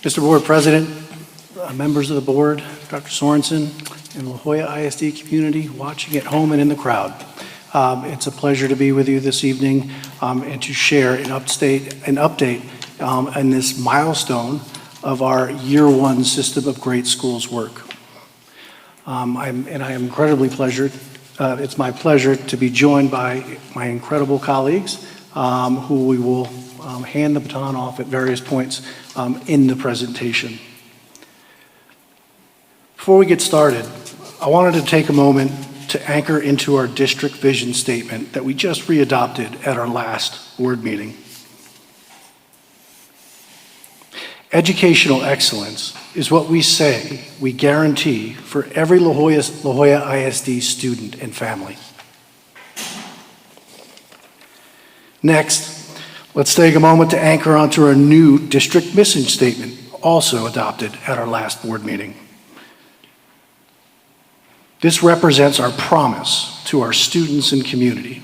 Mr. Board President, members of the board, Dr. Sorensen, and La Jolla ISD community watching at home and in the crowd. It's a pleasure to be with you this evening and to share an update on this milestone of our year one System of Great Schools work. I am incredibly pleasured. It's my pleasure to be joined by my incredible colleagues who we will hand the baton off at various points in the presentation. Before we get started, I wanted to take a moment to anchor into our district vision statement that we just readopted at our last board meeting. Educational excellence is what we say we guarantee for every La Jolla ISD student and family. Next, let's take a moment to anchor onto our new district mission statement, also adopted at our last board meeting. This represents our promise to our students and community.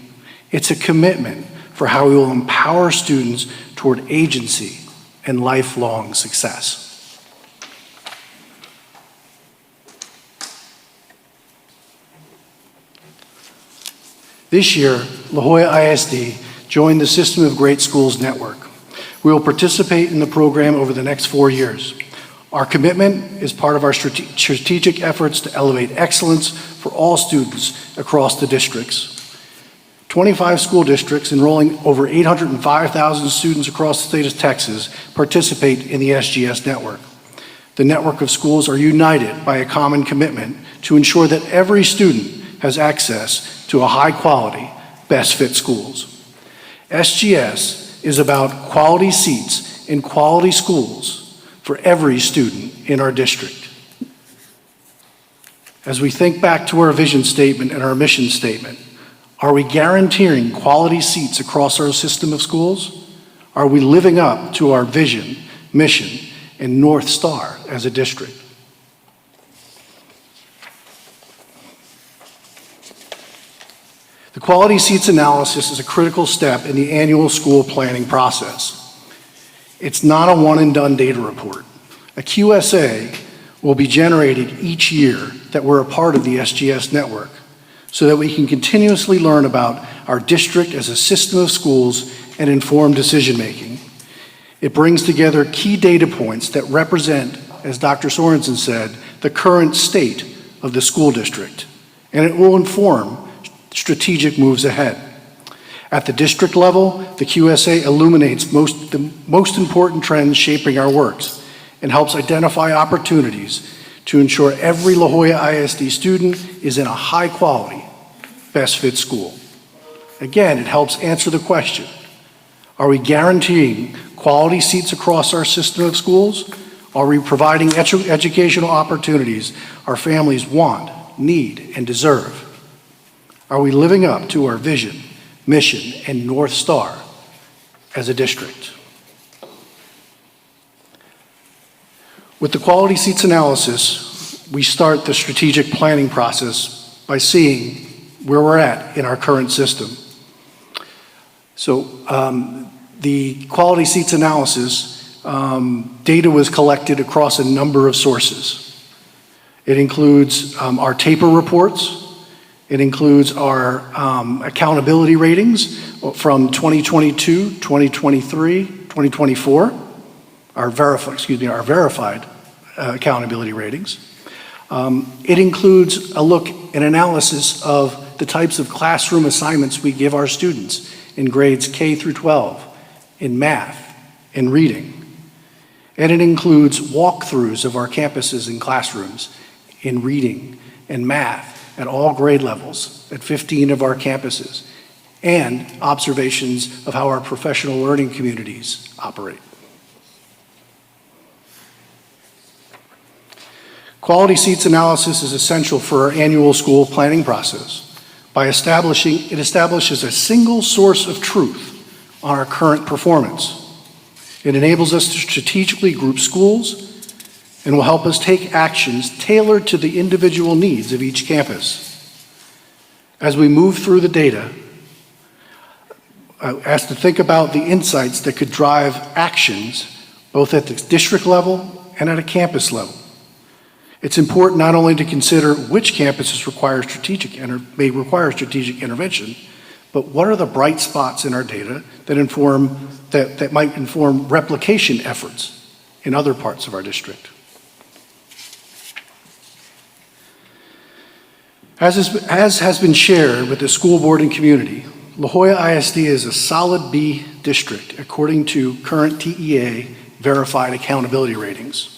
It's a commitment for how we will empower students toward agency and lifelong success. This year, La Jolla ISD joined the System of Great Schools network. We will participate in the program over the next 4 years. Our commitment is part of our strategic efforts to elevate excellence for all students across the districts. 25 school districts enrolling over 805,000 students across the state of Texas participate in the SGS network. The network of schools are united by a common commitment to ensure that every student has access to a high-quality, best-fit schools. SGS is about quality seats in quality schools for every student in our district. As we think back to our vision statement and our mission statement, are we guaranteeing quality seats across our system of schools? Are we living up to our vision, mission, and North Star as a district? The quality seats analysis is a critical step in the annual school planning process. It's not a one and done data report. A QSA will be generated each year that we're a part of the SGS network so that we can continuously learn about our district as a system of schools and inform decision making. It brings together key data points that represent, as Dr. Sorensen said, the current state of the school district, and it will inform strategic moves ahead. At the district level, the QSA illuminates the most important trends shaping our works and helps identify opportunities to ensure every La Jolla ISD student is in a high-quality, best-fit school. Again, it helps answer the question, are we guaranteeing quality seats across our system of schools? Are we providing educational opportunities our families want, need, and deserve? Are we living up to our vision, mission, and North Star as a district? With the quality seats analysis, we start the strategic planning process by seeing where we're at in our current system. So the quality seats analysis data was collected across a number of sources. It includes our TAPER reports. It includes our accountability ratings from 2022, 2023, 2024, our verified accountability ratings. It includes a look and analysis of the types of classroom assignments we give our students in grades K through 12, in math, in reading. And it includes walkthroughs of our campuses and classrooms in reading and math at all grade levels at 15 of our campuses, and observations of how our professional learning communities operate. Quality seats analysis is essential for our annual school planning process. It establishes a single source of truth on our current performance. It enables us to strategically group schools and will help us take actions tailored to the individual needs of each campus. As we move through the data, I ask to think about the insights that could drive actions both at the district level and at a campus level. It's important not only to consider which campuses may require strategic intervention, but what are the bright spots in our data that might inform replication efforts in other parts of our district. As has been shared with the school board and community, La Jolla ISD is a solid B district according to current TEA verified accountability ratings.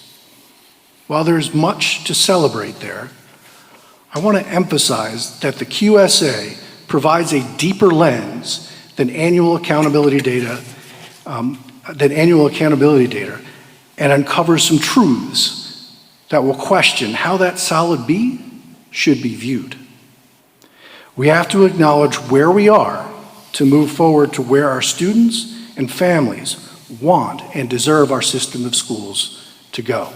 While there's much to celebrate there, I want to emphasize that the QSA provides a deeper lens than annual accountability data, and uncovers some truths that will question how that solid B should be viewed. We have to acknowledge where we are to move forward to where our students and families want and deserve our system of schools to go.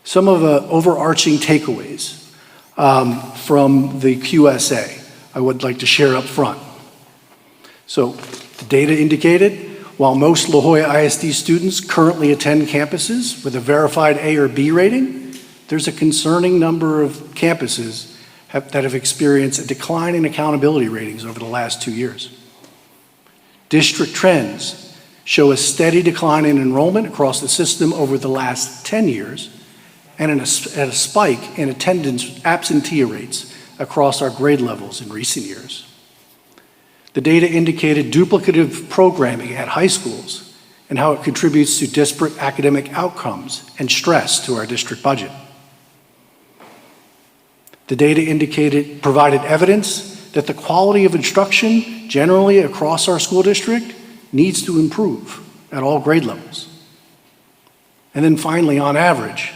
Some of the overarching takeaways from the QSA I would like to share up front. So, the data indicated, while most La Jolla ISD students currently attend campuses with a verified A or B rating, there's a concerning number of campuses that have experienced a decline in accountability ratings over the last 2 years. District trends show a steady decline in enrollment across the system over the last 10 years, and a spike in attendance absentee rates across our grade levels in recent years. The data indicated duplicative programming at high schools and how it contributes to disparate academic outcomes and stress to our district budget. The data provided evidence that the quality of instruction generally across our school district needs to improve at all grade levels. And then finally, on average,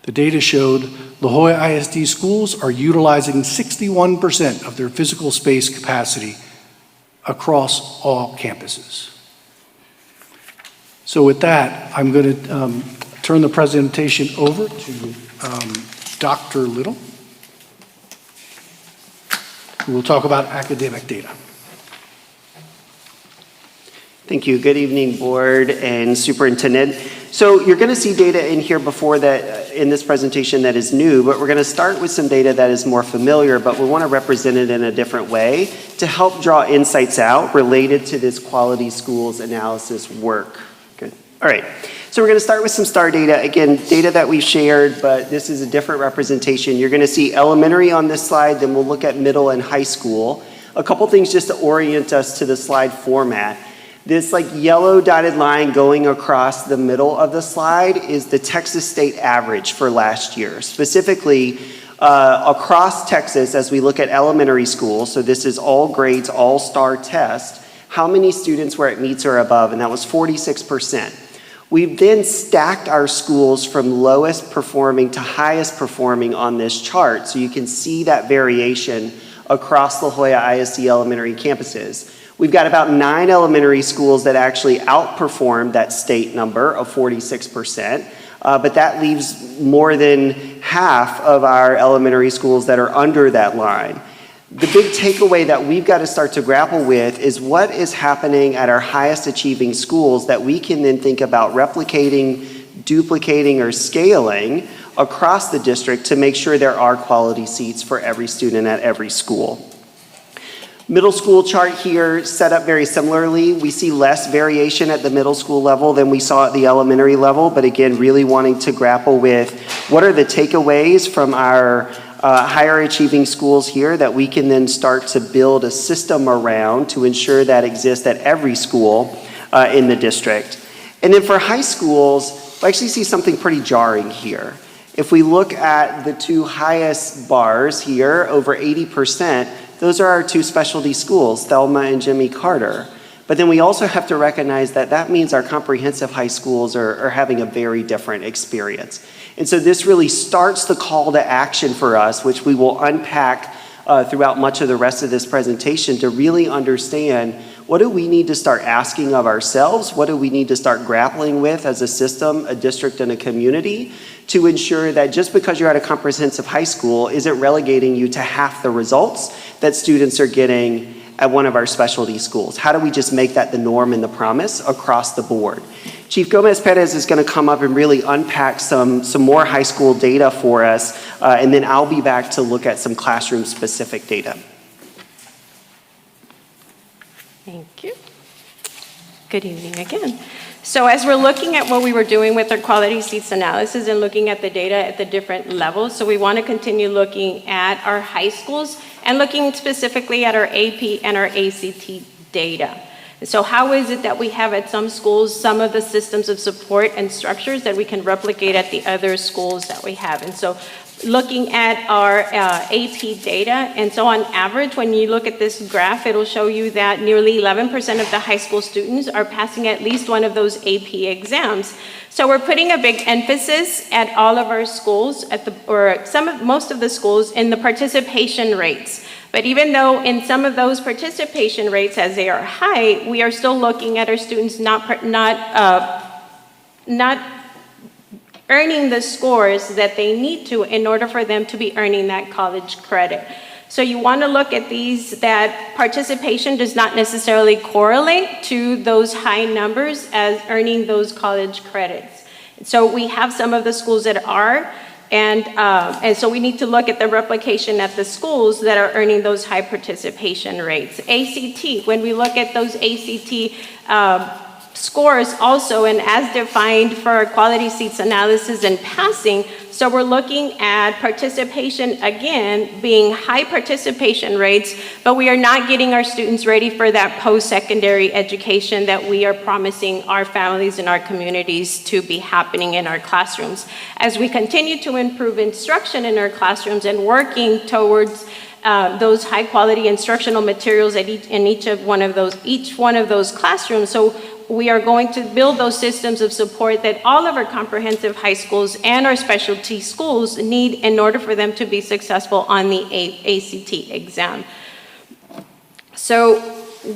the data showed La Jolla ISD schools are utilizing 61% of their physical space capacity across all campuses. So with that, I'm going to turn the presentation over to Dr. Little, who will talk about academic data. Thank you. Good evening, board and superintendent. So you're going to see data in here before that in this presentation that is new, but we're going to start with some data that is more familiar, but we want to represent it in a different way to help draw insights out related to this quality schools analysis work. Good. All right. So we're going to start with some STAR data. Again, data that we shared, but this is a different representation. You're going to see elementary on this slide, then we'll look at middle and high school. A couple things just to orient us to the slide format. This yellow dotted line going across the middle of the slide is the Texas state average for last year. Specifically, across Texas, as we look at elementary school, so this is all grades, all STAR test, how many students were at meets or above, and that was 46%. We've then stacked our schools from lowest performing to highest performing on this chart, so you can see that variation across La Jolla ISD elementary campuses. We've got about 9 elementary schools that actually outperformed that state number of 46%, but that leaves more than half of our elementary schools that are under that line. The big takeaway that we've got to start to grapple with is what is happening at our highest achieving schools that we can then think about replicating, duplicating, or scaling across the district to make sure there are quality seats for every student at every school. Middle school chart here set up very similarly. We see less variation at the middle school level than we saw at the elementary level, but again, really wanting to grapple with what are the takeaways from our higher achieving schools here that we can then start to build a system around to ensure that exists at every school in the district. And then for high schools, we actually see something pretty jarring here. If we look at the two highest bars here, over 80%, those are our two specialty schools, Thelma and Jimmy Carter. But then we also have to recognize that that means our comprehensive high schools are having a very different experience. And so this really starts the call to action for us, which we will unpack throughout much of the rest of this presentation to really understand what do we need to start asking of ourselves, what do we need to start grappling with as a system, a district, and a community to ensure that just because you're at a comprehensive high school isn't relegating you to half the results that students are getting at one of our specialty schools? How do we just make that the norm and the promise across the board? Chief Gomez Perez is going to come up and really unpack some more high school data for us, and then I'll be back to look at some classroom-specific data. Thank you. Good evening again. So as we're looking at what we were doing with our quality seats analysis and looking at the data at the different levels, so we want to continue looking at our high schools and looking specifically at our AP and our ACT data. So how is it that we have at some schools some of the systems of support and structures that we can replicate at the other schools that we have? And so looking at our AP data, and so on average, when you look at this graph, it'll show you that nearly 11% of the high school students are passing at least one of those AP exams. So we're putting a big emphasis at all of our schools, most of the schools, in the participation rates. But even though in some of those participation rates, as they are high, we are still looking at our students not earning the scores that they need to in order for them to be earning that college credit. So you want to look at these, that participation does not necessarily correlate to those high numbers as earning those college credits. So we have some of the schools that are, and so we need to look at the replication at the schools that are earning those high participation rates. ACT, when we look at those ACT scores also, and as defined for our quality seats analysis and passing, so we're looking at participation again being high participation rates, but we are not getting our students ready for that post-secondary education that we are promising our families and our communities to be happening in our classrooms. As we continue to improve instruction in our classrooms and working towards those high quality instructional materials at each one of those classrooms, so we are going to build those systems of support that all of our comprehensive high schools and our specialty schools need in order for them to be successful on the ACT exam. So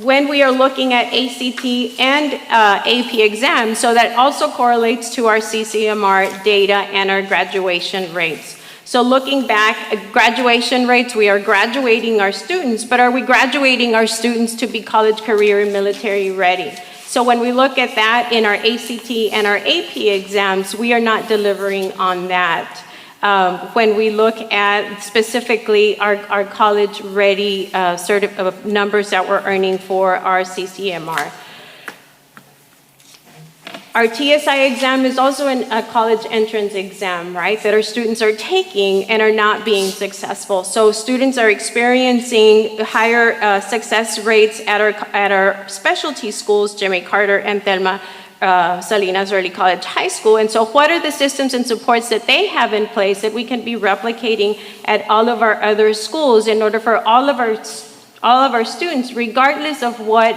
when we are looking at ACT and AP exams, so that also correlates to our CCMR data and our graduation rates. So looking back at graduation rates, we are graduating our students, but are we graduating our students to be college, career, and military ready? So when we look at that in our ACT and our AP exams, we are not delivering on that. When we look at specifically our college ready numbers that we're earning for our CCMR. Our TSI exam is also a college entrance exam, right, that our students are taking and are not being successful. So students are experiencing higher success rates at our specialty schools, Jimmy Carter and Thelma Salinas Early College High School. And so what are the systems and supports that they have in place that we can be replicating at all of our other schools in order for all of our students, regardless of what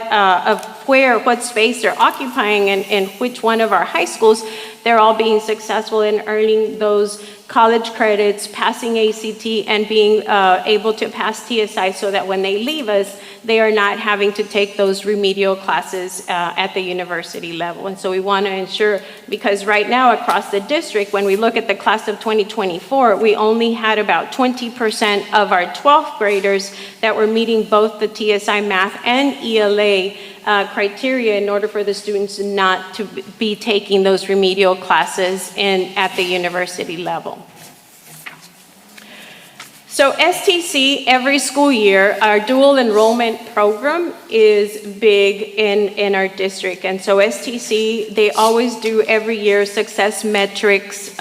space they're occupying and which one of our high schools, they're all being successful in earning those college credits, passing ACT, and being able to pass TSI so that when they leave us, they are not having to take those remedial classes at the university level. And so we want to ensure, because right now across the district, when we look at the class of 2024, we only had about 20% of our 12th graders that were meeting both the TSI math and ELA criteria in order for the students not to be taking those remedial classes at the university level. So STC, every school year, our dual enrollment program is big in our district. And so STC, they always do every year success metrics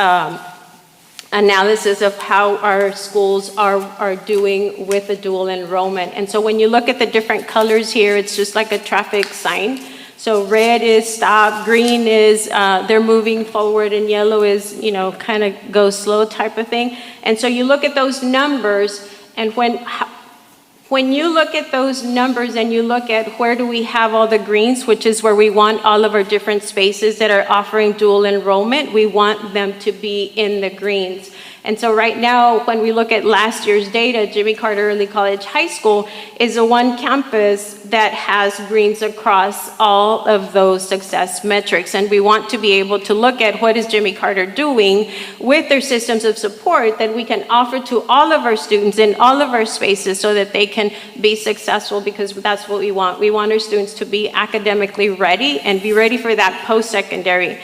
analysis of how our schools are doing with the dual enrollment. And so when you look at the different colors here, it's just like a traffic sign. So red is stop, green is they're moving forward, and yellow is, kind of go slow type of thing. And so you look at those numbers, and when you look at those numbers and you look at where do we have all the greens, which is where we want all of our different spaces that are offering dual enrollment, we want them to be in the greens. And so right now, when we look at last year's data, Jimmy Carter Early College High School is the one campus that has greens across all of those success metrics. And we want to be able to look at what is Jimmy Carter doing with their systems of support that we can offer to all of our students in all of our spaces so that they can be successful, because that's what we want. We want our students to be academically ready and be ready for that post-secondary.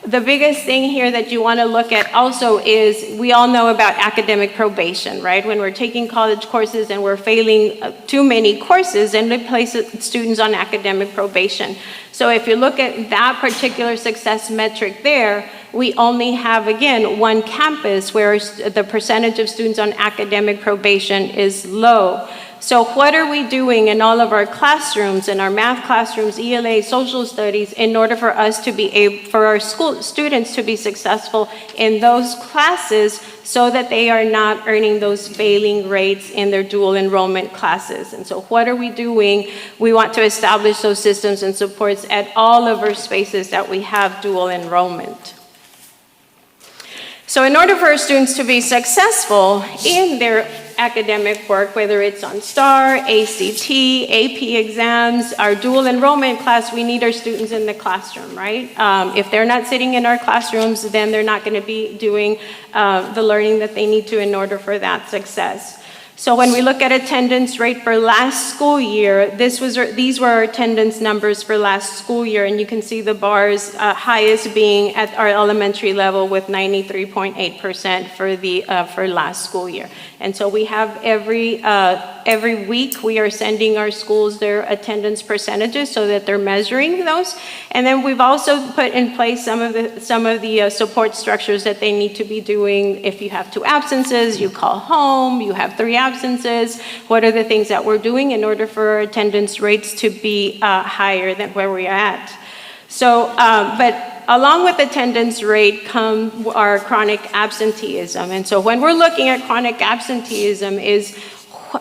The biggest thing here that you want to look at also is, we all know about academic probation, right? When we're taking college courses and we're failing too many courses, and they place students on academic probation. So if you look at that particular success metric there, we only have, again, one campus where the percentage of students on academic probation is low. So what are we doing in all of our classrooms, in our math classrooms, ELA, social studies, in order for us to be able, for our school students to be successful in those classes so that they are not earning those failing rates in their dual enrollment classes? And so what are we doing? We want to establish those systems and supports at all of our spaces that we have dual enrollment. So in order for our students to be successful in their academic work, whether it's on STAR, ACT, AP exams, our dual enrollment class, we need our students in the classroom, right? If they're not sitting in our classrooms, then they're not going to be doing the learning that they need to in order for that success. So when we look at attendance rate for last school year, these were our attendance numbers for last school year, and you can see the bars highest being at our elementary level with 93.8% for last school year. And so we have every week we are sending our schools their attendance percentages so that they're measuring those. And then we've also put in place some of the support structures that they need to be doing. If you have 2 absences, you call home. You have 3 absences. What are the things that we're doing in order for our attendance rates to be higher than where we are at? So, but along with attendance rate come our chronic absenteeism. And so when we're looking at chronic absenteeism is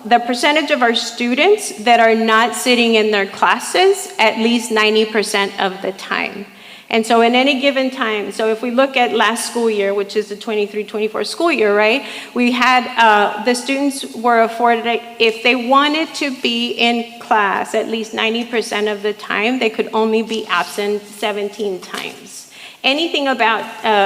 the percentage of our students that are not sitting in their classes at least 90% of the time. And so in any given time, so if we look at last school year, which is the 23-24 school year, right? We had, the students were afforded, if they wanted to be in class at least 90% of the time, they could only be absent 17 times. Anything about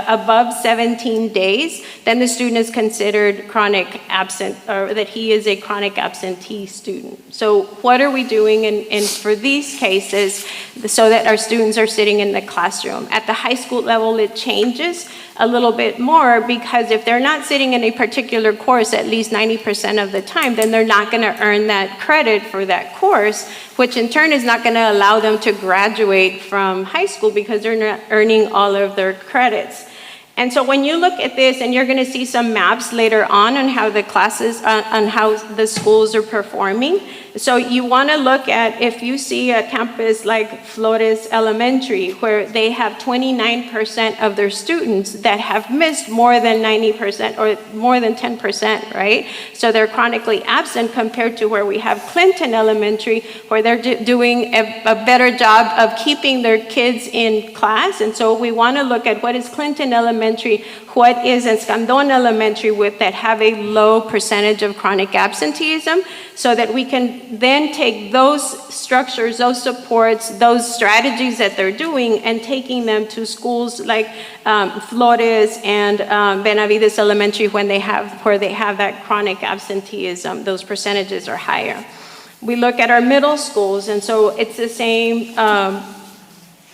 above 17 days, then the student is considered chronic absent, or that he is a chronic absentee student. So what are we doing in for these cases so that our students are sitting in the classroom? At the high school level, it changes a little bit more, because if they're not sitting in a particular course at least 90% of the time, then they're not going to earn that credit for that course, which in turn is not going to allow them to graduate from high school because they're not earning all of their credits. And so when you look at this, and you're going to see some maps later on how the classes, on how the schools are performing. So you want to look at, if you see a campus like Flores Elementary, where they have 29% of their students that have missed more than 90% or more than 10%, right? So they're chronically absent, compared to where we have Clinton Elementary, where they're doing a better job of keeping their kids in class. And so we want to look at what is Clinton Elementary, what is Escandon Elementary that have a low percentage of chronic absenteeism, so that we can then take those structures, those supports, those strategies that they're doing, and taking them to schools like Flores and Benavides Elementary, where they have that chronic absenteeism. Those percentages are higher. We look at our middle schools, and so it's the same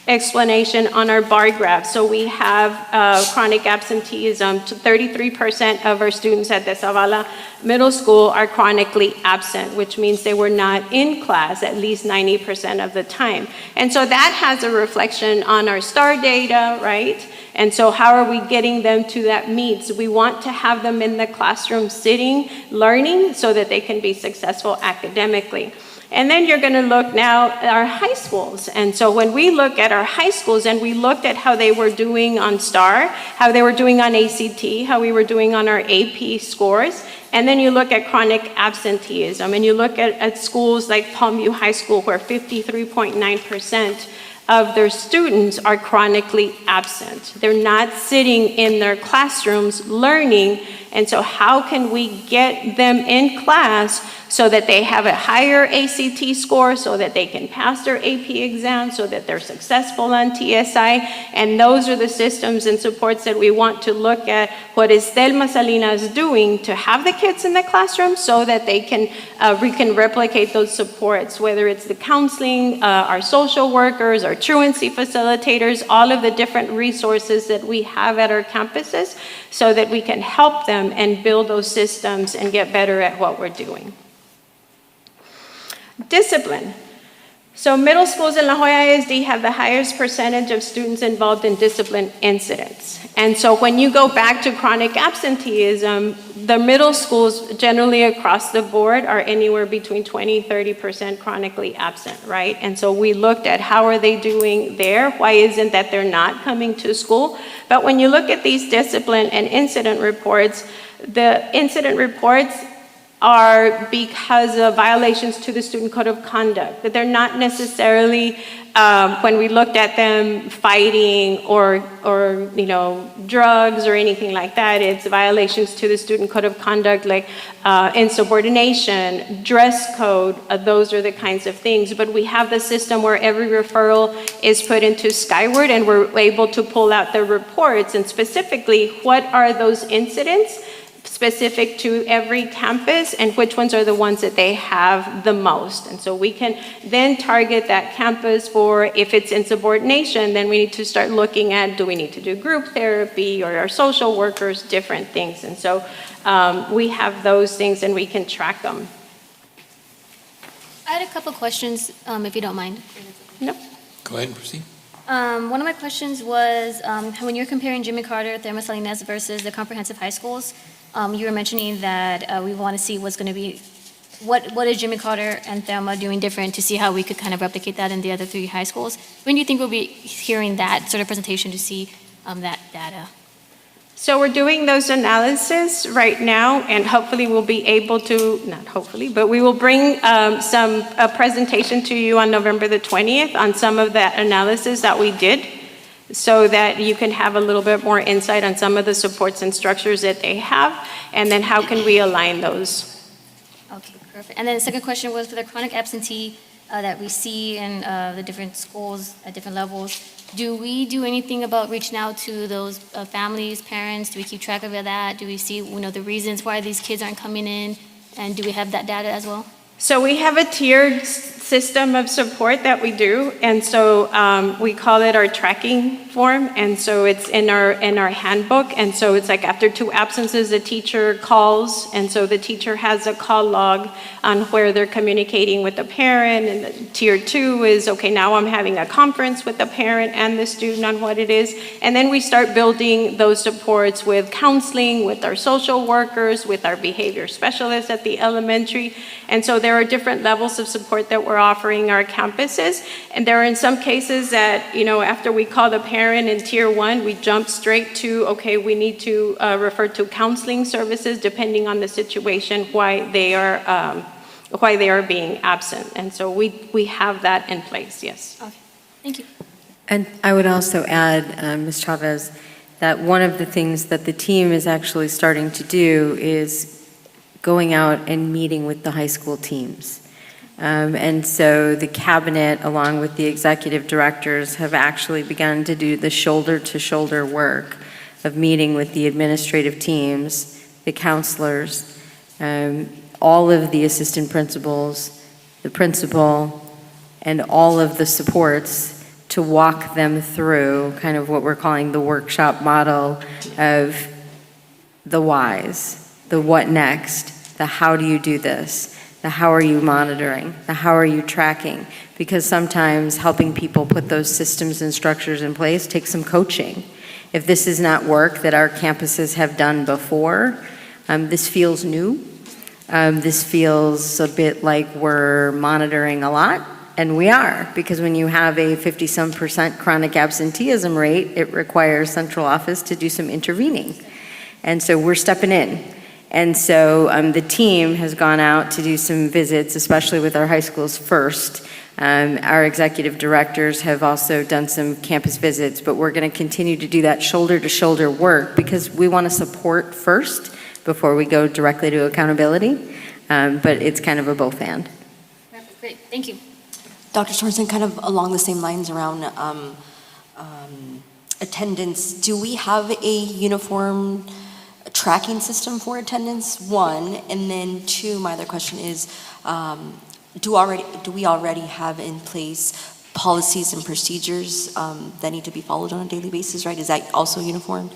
explanation on our bar graph. So we have chronic absenteeism. 33% of our students at the Zavala Middle School are chronically absent, which means they were not in class at least 90% of the time. And so that has a reflection on our STAR data, right? And so how are we getting them to that meet? So we want to have them in the classroom sitting, learning, so that they can be successful academically. And then you're going to look now at our high schools. And so when we look at our high schools, and we looked at how they were doing on STAR, how they were doing on ACT, how we were doing on our AP scores, and then you look at chronic absenteeism, and you look at schools like Palmview High School, where 53.9% of their students are chronically absent. They're not sitting in their classrooms learning, And so how can we get them in class so that they have a higher ACT score, so that they can pass their AP exam, so that they're successful on TSI? And those are the systems and supports that we want to look at what is Thelma Salinas doing to have the kids in the classroom so that we can replicate those supports, whether it's the counseling, our social workers, our truancy facilitators, all of the different resources that we have at our campuses so that we can help them and build those systems and get better at what we're doing. Discipline. So middle schools in La Joya ISD have the highest percentage of students involved in discipline incidents. And so when you go back to chronic absenteeism, the middle schools generally across the board are anywhere between 20-30% chronically absent, right? And so we looked at how are they doing there? Why isn't that they're not coming to school? But when you look at these discipline and incident reports, the incident reports are because of violations to the student code of conduct, that they're not necessarily, when we looked at them, fighting or drugs or anything like that. It's violations to the student code of conduct like insubordination, dress code, those are the kinds of things. But we have the system where every referral is put into Skyward and we're able to pull out the reports and specifically what are those incidents specific to every campus and which ones are the ones that they have the most. And so we can then target that campus for, if it's insubordination, then we need to start looking at, do we need to do group therapy or our social workers, different things. And so we have those things and we can track them. I had a couple questions, if you don't mind. No. Go ahead and proceed. One of my questions was, when you're comparing Jimmy Carter, Thelma Salinas versus the comprehensive high schools, you were mentioning that we want to see what's going to be, what is Jimmy Carter and Thelma doing different to see how we could kind of replicate that in the other three high schools. When do you think we'll be hearing that sort of presentation to see that data? So we're doing those analysis right now, and hopefully we'll be able to, not hopefully, but we will bring a presentation to you on November the 20th on some of that analysis that we did, so that you can have a little bit more insight on some of the supports and structures that they have, and then how can we align those. Okay, perfect. And then the second question was for the chronic absentee that we see in the different schools at different levels. Do we do anything about reaching out to those families, parents? Do we keep track of that? Do we see, the reasons why these kids aren't coming in? And do we have that data as well? So we have a tiered system of support that we do, and so we call it our tracking form, and so it's in our handbook, and so it's like after 2 absences, the teacher calls, and so the teacher has a call log on where they're communicating with the parent, and tier 2 is, okay, now I'm having a conference with the parent and the student on what it is, and then we start building those supports with counseling, with our social workers, with our behavior specialists at the elementary, and so there are different levels of support that we're offering our campuses. And there are in some cases that, after we call the parent in tier 1, we jump straight to, okay, we need to refer to counseling services depending on the situation, why they are being absent. And so we have that in place, yes. Okay, thank you. And I would also add, Ms. Chavez, that one of the things that the team is actually starting to do is going out and meeting with the high school teams. And so the cabinet, along with the executive directors, have actually begun to do the shoulder-to-shoulder work of meeting with the administrative teams, the counselors, all of the assistant principals, the principal, and all of the supports to walk them through kind of what we're calling the workshop model of the whys, the what next, the how do you do this, the how are you monitoring, the how are you tracking, because sometimes helping people put those systems and structures in place takes some coaching. If this is not work that our campuses have done before, this feels new. This feels a bit like we're monitoring a lot, and we are, because when you have a 50-some% chronic absenteeism rate, it requires central office to do some intervening. And so we're stepping in. And so the team has gone out to do some visits, especially with our high schools first. Our executive directors have also done some campus visits, but we're going to continue to do that shoulder-to-shoulder work because we want to support first before we go directly to accountability. But it's kind of a both and. Great, thank you. Dr. Sorensen, kind of along the same lines around attendance, do we have a uniform tracking system for attendance, one? And then two, my other question is, do we already have in place policies and procedures that need to be followed on a daily basis, right? Is that also uniform?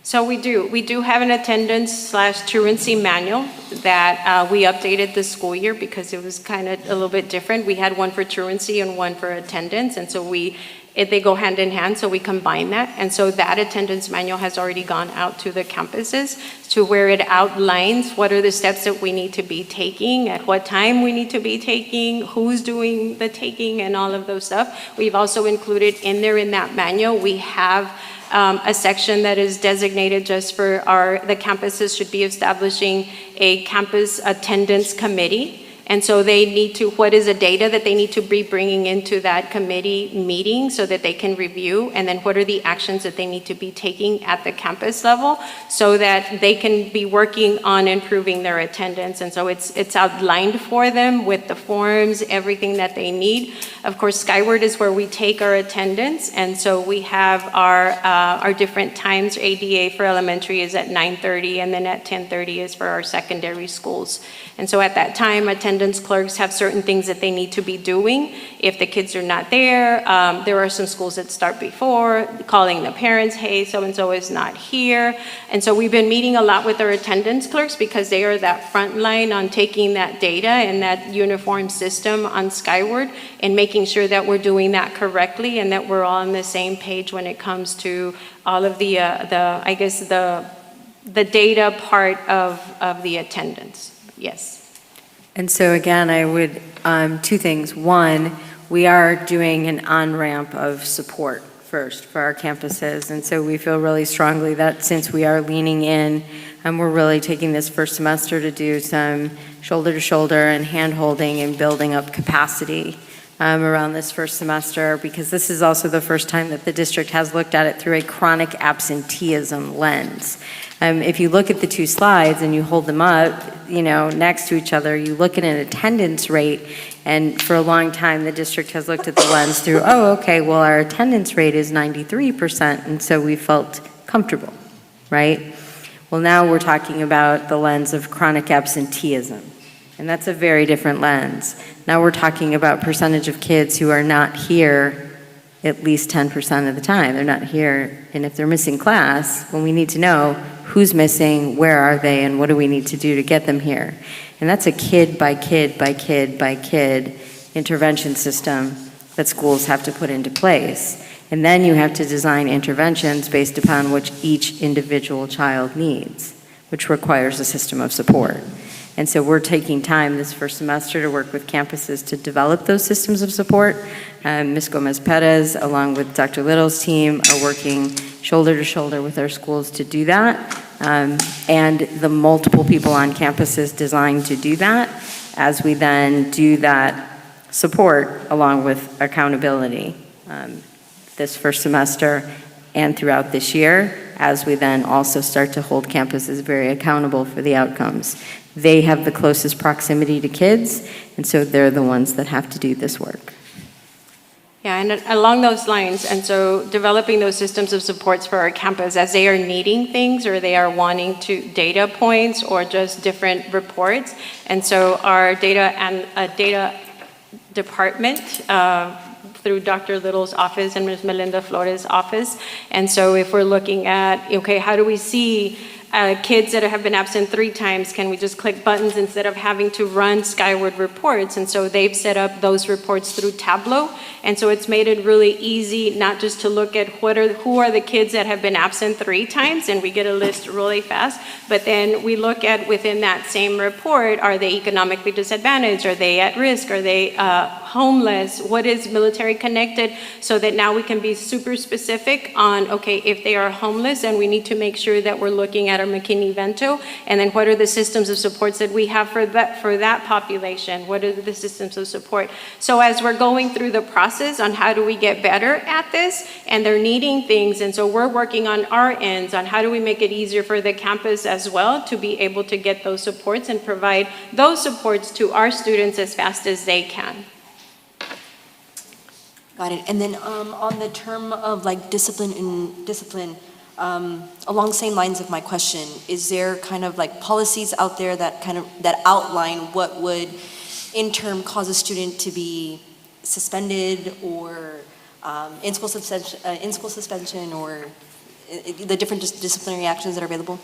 So we do. We do have an attendance/truancy manual that we updated this school year because it was kind of a little bit different. We had one for truancy and one for attendance, and so they go hand in hand, so we combine that. And so that attendance manual has already gone out to the campuses to where it outlines what are the steps that we need to be taking, at what time we need to be taking, who's doing the taking, and all of those stuff. We've also included in there in that manual, we have a section that is designated just for the campuses should be establishing a campus attendance committee. And so they need to, what is the data that they need to be bringing into that committee meeting so that they can review, and then what are the actions that they need to be taking at the campus level so that they can be working on improving their attendance. And so it's outlined for them with the forms, everything that they need. Of course, Skyward is where we take our attendance, and so we have our different times. ADA for elementary is at 9:30, and then at 10:30 is for our secondary schools. And so at that time, attendance clerks have certain things that they need to be doing. If the kids are not there, there are some schools that start before, calling the parents, hey, so-and-so is not here. And so we've been meeting a lot with our attendance clerks because they are that front line on taking that data and that uniform system on Skyward and making sure that we're doing that correctly and that we're all on the same page when it comes to all of the data part of the attendance. Yes. And so again, I would, two things. One, we are doing an on-ramp of support first for our campuses. And so we feel really strongly that since we are leaning in, we're really taking this first semester to do some shoulder-to-shoulder and hand-holding and building up capacity around this first semester, because this is also the first time that the district has looked at it through a chronic absenteeism lens. If you look at the two slides and you hold them up, next to each other, you look at an attendance rate, and for a long time, the district has looked at the lens through, our attendance rate is 93%, and so we felt comfortable, right? Well, now we're talking about the lens of chronic absenteeism, and that's a very different lens. Now we're talking about percentage of kids who are not here at least 10% of the time. They're not here, and if they're missing class, well, we need to know who's missing, where are they, and what do we need to do to get them here. And that's a kid by kid by kid by kid intervention system that schools have to put into place. And then you have to design interventions based upon what each individual child needs, which requires a system of support. And so we're taking time this first semester to work with campuses to develop those systems of support. Ms. Gomez-Perez, along with Dr. Little's team, are working shoulder to shoulder with our schools to do that. And the multiple people on campus is designed to do that as we then do that support along with accountability this first semester and throughout this year, as we then also start to hold campuses very accountable for the outcomes. They have the closest proximity to kids, and so they're the ones that have to do this work. Yeah, and along those lines, and so developing those systems of supports for our campus as they are needing things or they are wanting to data points or just different reports. And so our data department through Dr. Little's office and Ms. Melinda Flores' office. And so if we're looking at, okay, how do we see kids that have been absent 3 times, can we just click buttons instead of having to run Skyward reports? And so they've set up those reports through Tableau. And so it's made it really easy not just to look at who are the kids that have been absent 3 times, and we get a list really fast, but then we look at within that same report, are they economically disadvantaged? Are they at risk? Are they homeless? What is military connected? So that now we can be super specific on, okay, if they are homeless, and we need to make sure that we're looking at our McKinney-Vento, and then what are the systems of supports that we have for that population? What are the systems of support? So as we're going through the process on how do we get better at this, and they're needing things, and so we're working on our ends on how do we make it easier for the campus as well to be able to get those supports and provide those supports to our students as fast as they can. Got it. And then on the term of like discipline, along the same lines of my question, is there kind of like policies out there that outline what would in turn cause a student to be suspended or in-school suspension or the different disciplinary actions that are available?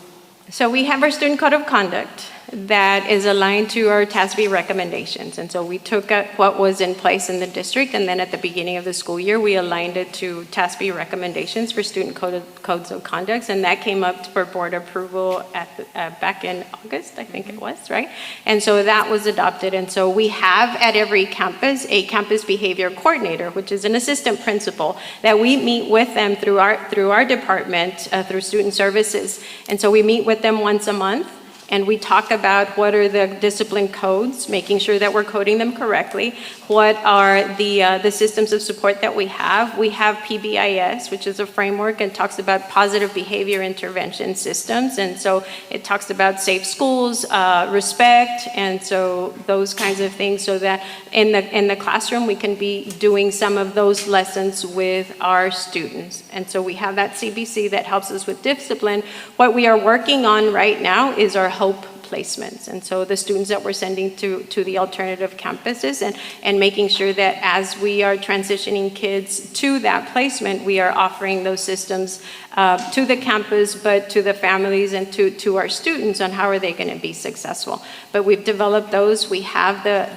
So we have our student code of conduct that is aligned to our TASB recommendations. And so we took what was in place in the district, and then at the beginning of the school year, we aligned it to TASB recommendations for student codes of conduct, and that came up for board approval back in August, I think it was, right? And so that was adopted. And so we have at every campus a campus behavior coordinator, which is an assistant principal that we meet with them through our department, through student services. And so we meet with them once a month, and we talk about what are the discipline codes, making sure that we're coding them correctly. What are the systems of support that we have? We have PBIS, which is a framework and talks about positive behavior intervention systems. And so it talks about safe schools, respect, and so those kinds of things, so that in the classroom we can be doing some of those lessons with our students. And so we have that CBC that helps us with discipline. What we are working on right now is our HOPE placements. And so the students that we're sending to the alternative campuses and making sure that as we are transitioning kids to that placement, we are offering those systems to the campus, but to the families and to our students on how are they going to be successful. But we've developed those. We have the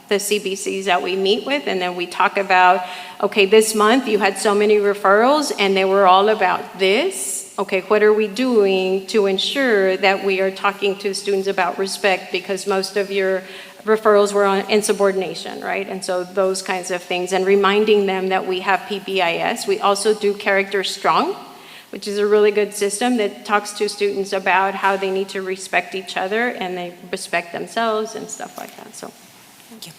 CBCs that we meet with, and then we talk about, okay, this month you had so many referrals and they were all about this. Okay, what are we doing to ensure that we are talking to students about respect, because most of your referrals were on insubordination, right? And so those kinds of things, and reminding them that we have PBIS. We also do Character Strong, which is a really good system that talks to students about how they need to respect each other and they respect themselves and stuff like that. So, Thank you.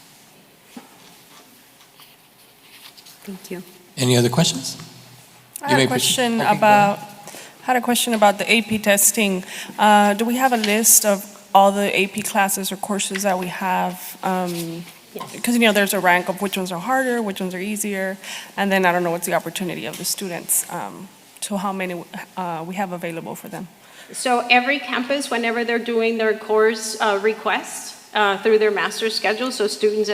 Thank you. Any other questions? I had a question about the AP testing. Do we have a list of all the AP classes or courses that we have? Because, there's a rank of which ones are harder, which ones are easier, and then I don't know what's the opportunity of the students to how many we have available for them. so every campus, whenever they're doing their course requests through their master schedule, so students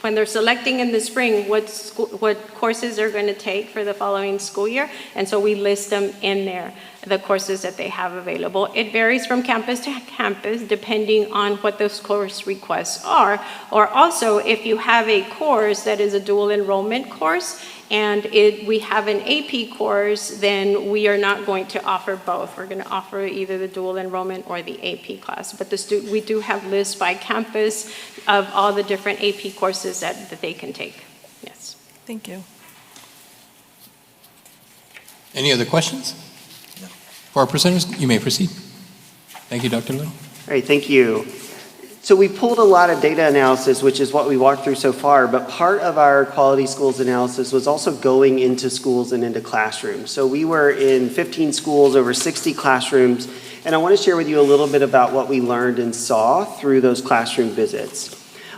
when they're selecting in the spring what courses they're going to take for the following school year, and so we list them in there, the courses that they have available. It varies from campus to campus depending on what those course requests are, or also if you have a course that is a dual enrollment course and we have an AP course, then we are not going to offer both. We're going to offer either the dual enrollment or the AP class. But we do have lists by campus of all the different AP courses that they can take. Yes. Thank you. Any other questions? For our presenters, you may proceed. Thank you, Dr. Little. All right, thank you. So we pulled a lot of data analysis, which is what we walked through so far, but part of our quality schools analysis was also going into schools and into classrooms. So we were in 15 schools, over 60 classrooms, and I want to share with you a little bit about what we learned and saw through those classroom visits.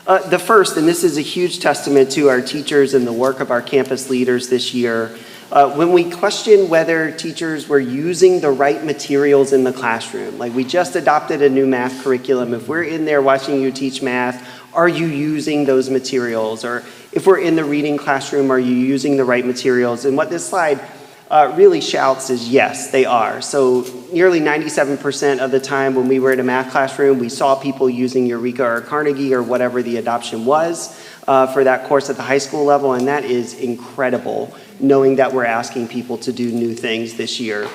The first, and this is a huge testament to our teachers and the work of our campus leaders this year, when we question whether teachers were using the right materials in the classroom, like we just adopted a new math curriculum, if we're in there watching you teach math, are you using those materials? Or if we're in the reading classroom, are you using the right materials? And what this slide really shouts is yes, they are. So nearly 97% of the time when we were in a math classroom, we saw people using Eureka or Carnegie or whatever the adoption was for that course at the high school level, and that is incredible, knowing that we're asking people to do new things this year.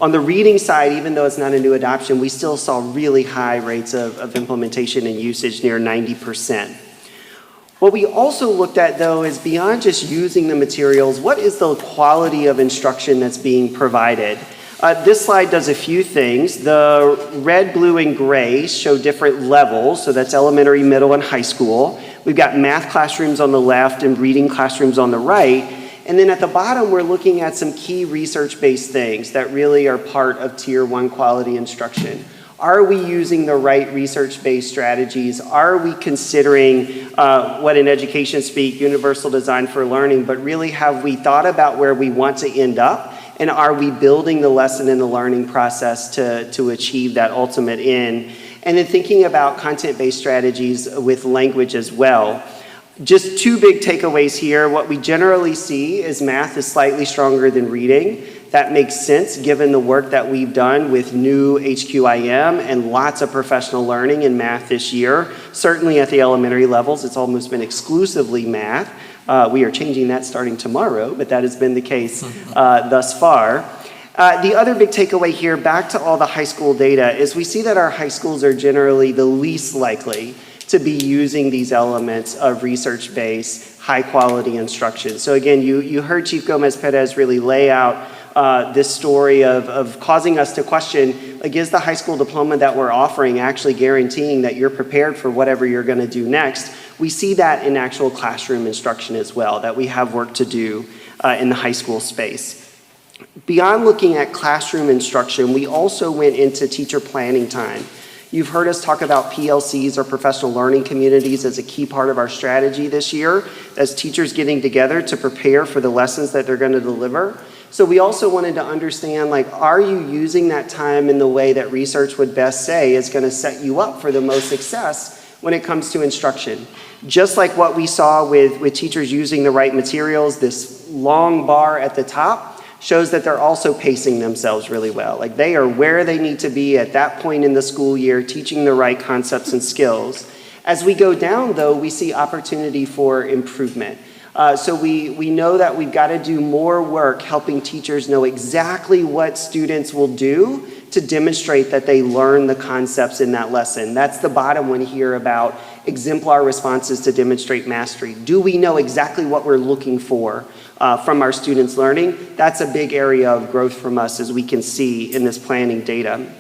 On the reading side, even though it's not a new adoption, we still saw really high rates of implementation and usage, near 90%. What we also looked at, though, is beyond just using the materials, what is the quality of instruction that's being provided? This slide does a few things. The red, blue, and gray show different levels, so that's elementary, middle, and high school. We've got math classrooms on the left and reading classrooms on the right. And then at the bottom, we're looking at some key research-based things that really are part of Tier 1 quality instruction. Are we using the right research-based strategies? Are we considering what in education speak, universal design for learning, but really have we thought about where we want to end up? And are we building the lesson and the learning process to achieve that ultimate end? And then thinking about content-based strategies with language as well. Just two big takeaways here. What we generally see is math is slightly stronger than reading. That makes sense given the work that we've done with new HQIM and lots of professional learning in math this year. Certainly at the elementary levels, it's almost been exclusively math. We are changing that starting tomorrow, but that has been the case thus far. The other big takeaway here, back to all the high school data, is we see that our high schools are generally the least likely to be using these elements of research-based, high-quality instruction. So again, you heard Chief Gomez-Perez really lay out this story of causing us to question, like, is the high school diploma that we're offering actually guaranteeing that you're prepared for whatever you're going to do next? We see that in actual classroom instruction as well, that we have work to do in the high school space. Beyond looking at classroom instruction, we also went into teacher planning time. You've heard us talk about PLCs, or professional learning communities, as a key part of our strategy this year, as teachers getting together to prepare for the lessons that they're going to deliver. So we also wanted to understand, like, are you using that time in the way that research would best say is going to set you up for the most success when it comes to instruction? Just like what we saw with teachers using the right materials, this long bar at the top shows that they're also pacing themselves really well. Like, they are where they need to be at that point in the school year, teaching the right concepts and skills. As we go down, though, we see opportunity for improvement. So we know that we've got to do more work helping teachers know exactly what students will do to demonstrate that they learn the concepts in that lesson. That's the bottom one here about exemplar responses to demonstrate mastery. Do we know exactly what we're looking for from our students' learning? That's a big area of growth from us, as we can see in this planning data.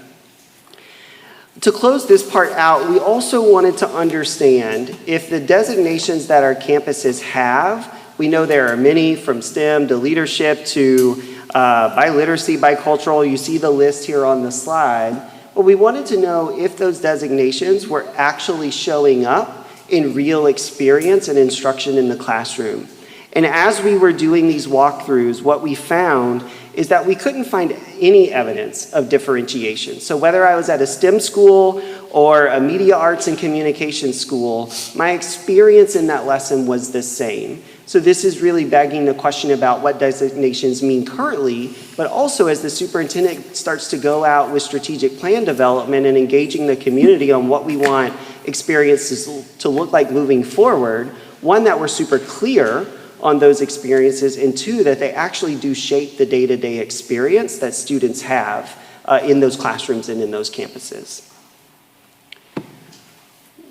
To close this part out, we also wanted to understand if the designations that our campuses have, we know there are many, from STEM to leadership to biliteracy, bicultural, you see the list here on the slide. But we wanted to know if those designations were actually showing up in real experience and instruction in the classroom. And as we were doing these walkthroughs, what we found is that we couldn't find any evidence of differentiation. So whether I was at a STEM school or a media arts and communication school, my experience in that lesson was the same. So this is really begging the question about what designations mean currently, but also as the superintendent starts to go out with strategic plan development and engaging the community on what we want experiences to look like moving forward, one, that we're super clear on those experiences, and two, that they actually do shape the day-to-day experience that students have in those classrooms and in those campuses.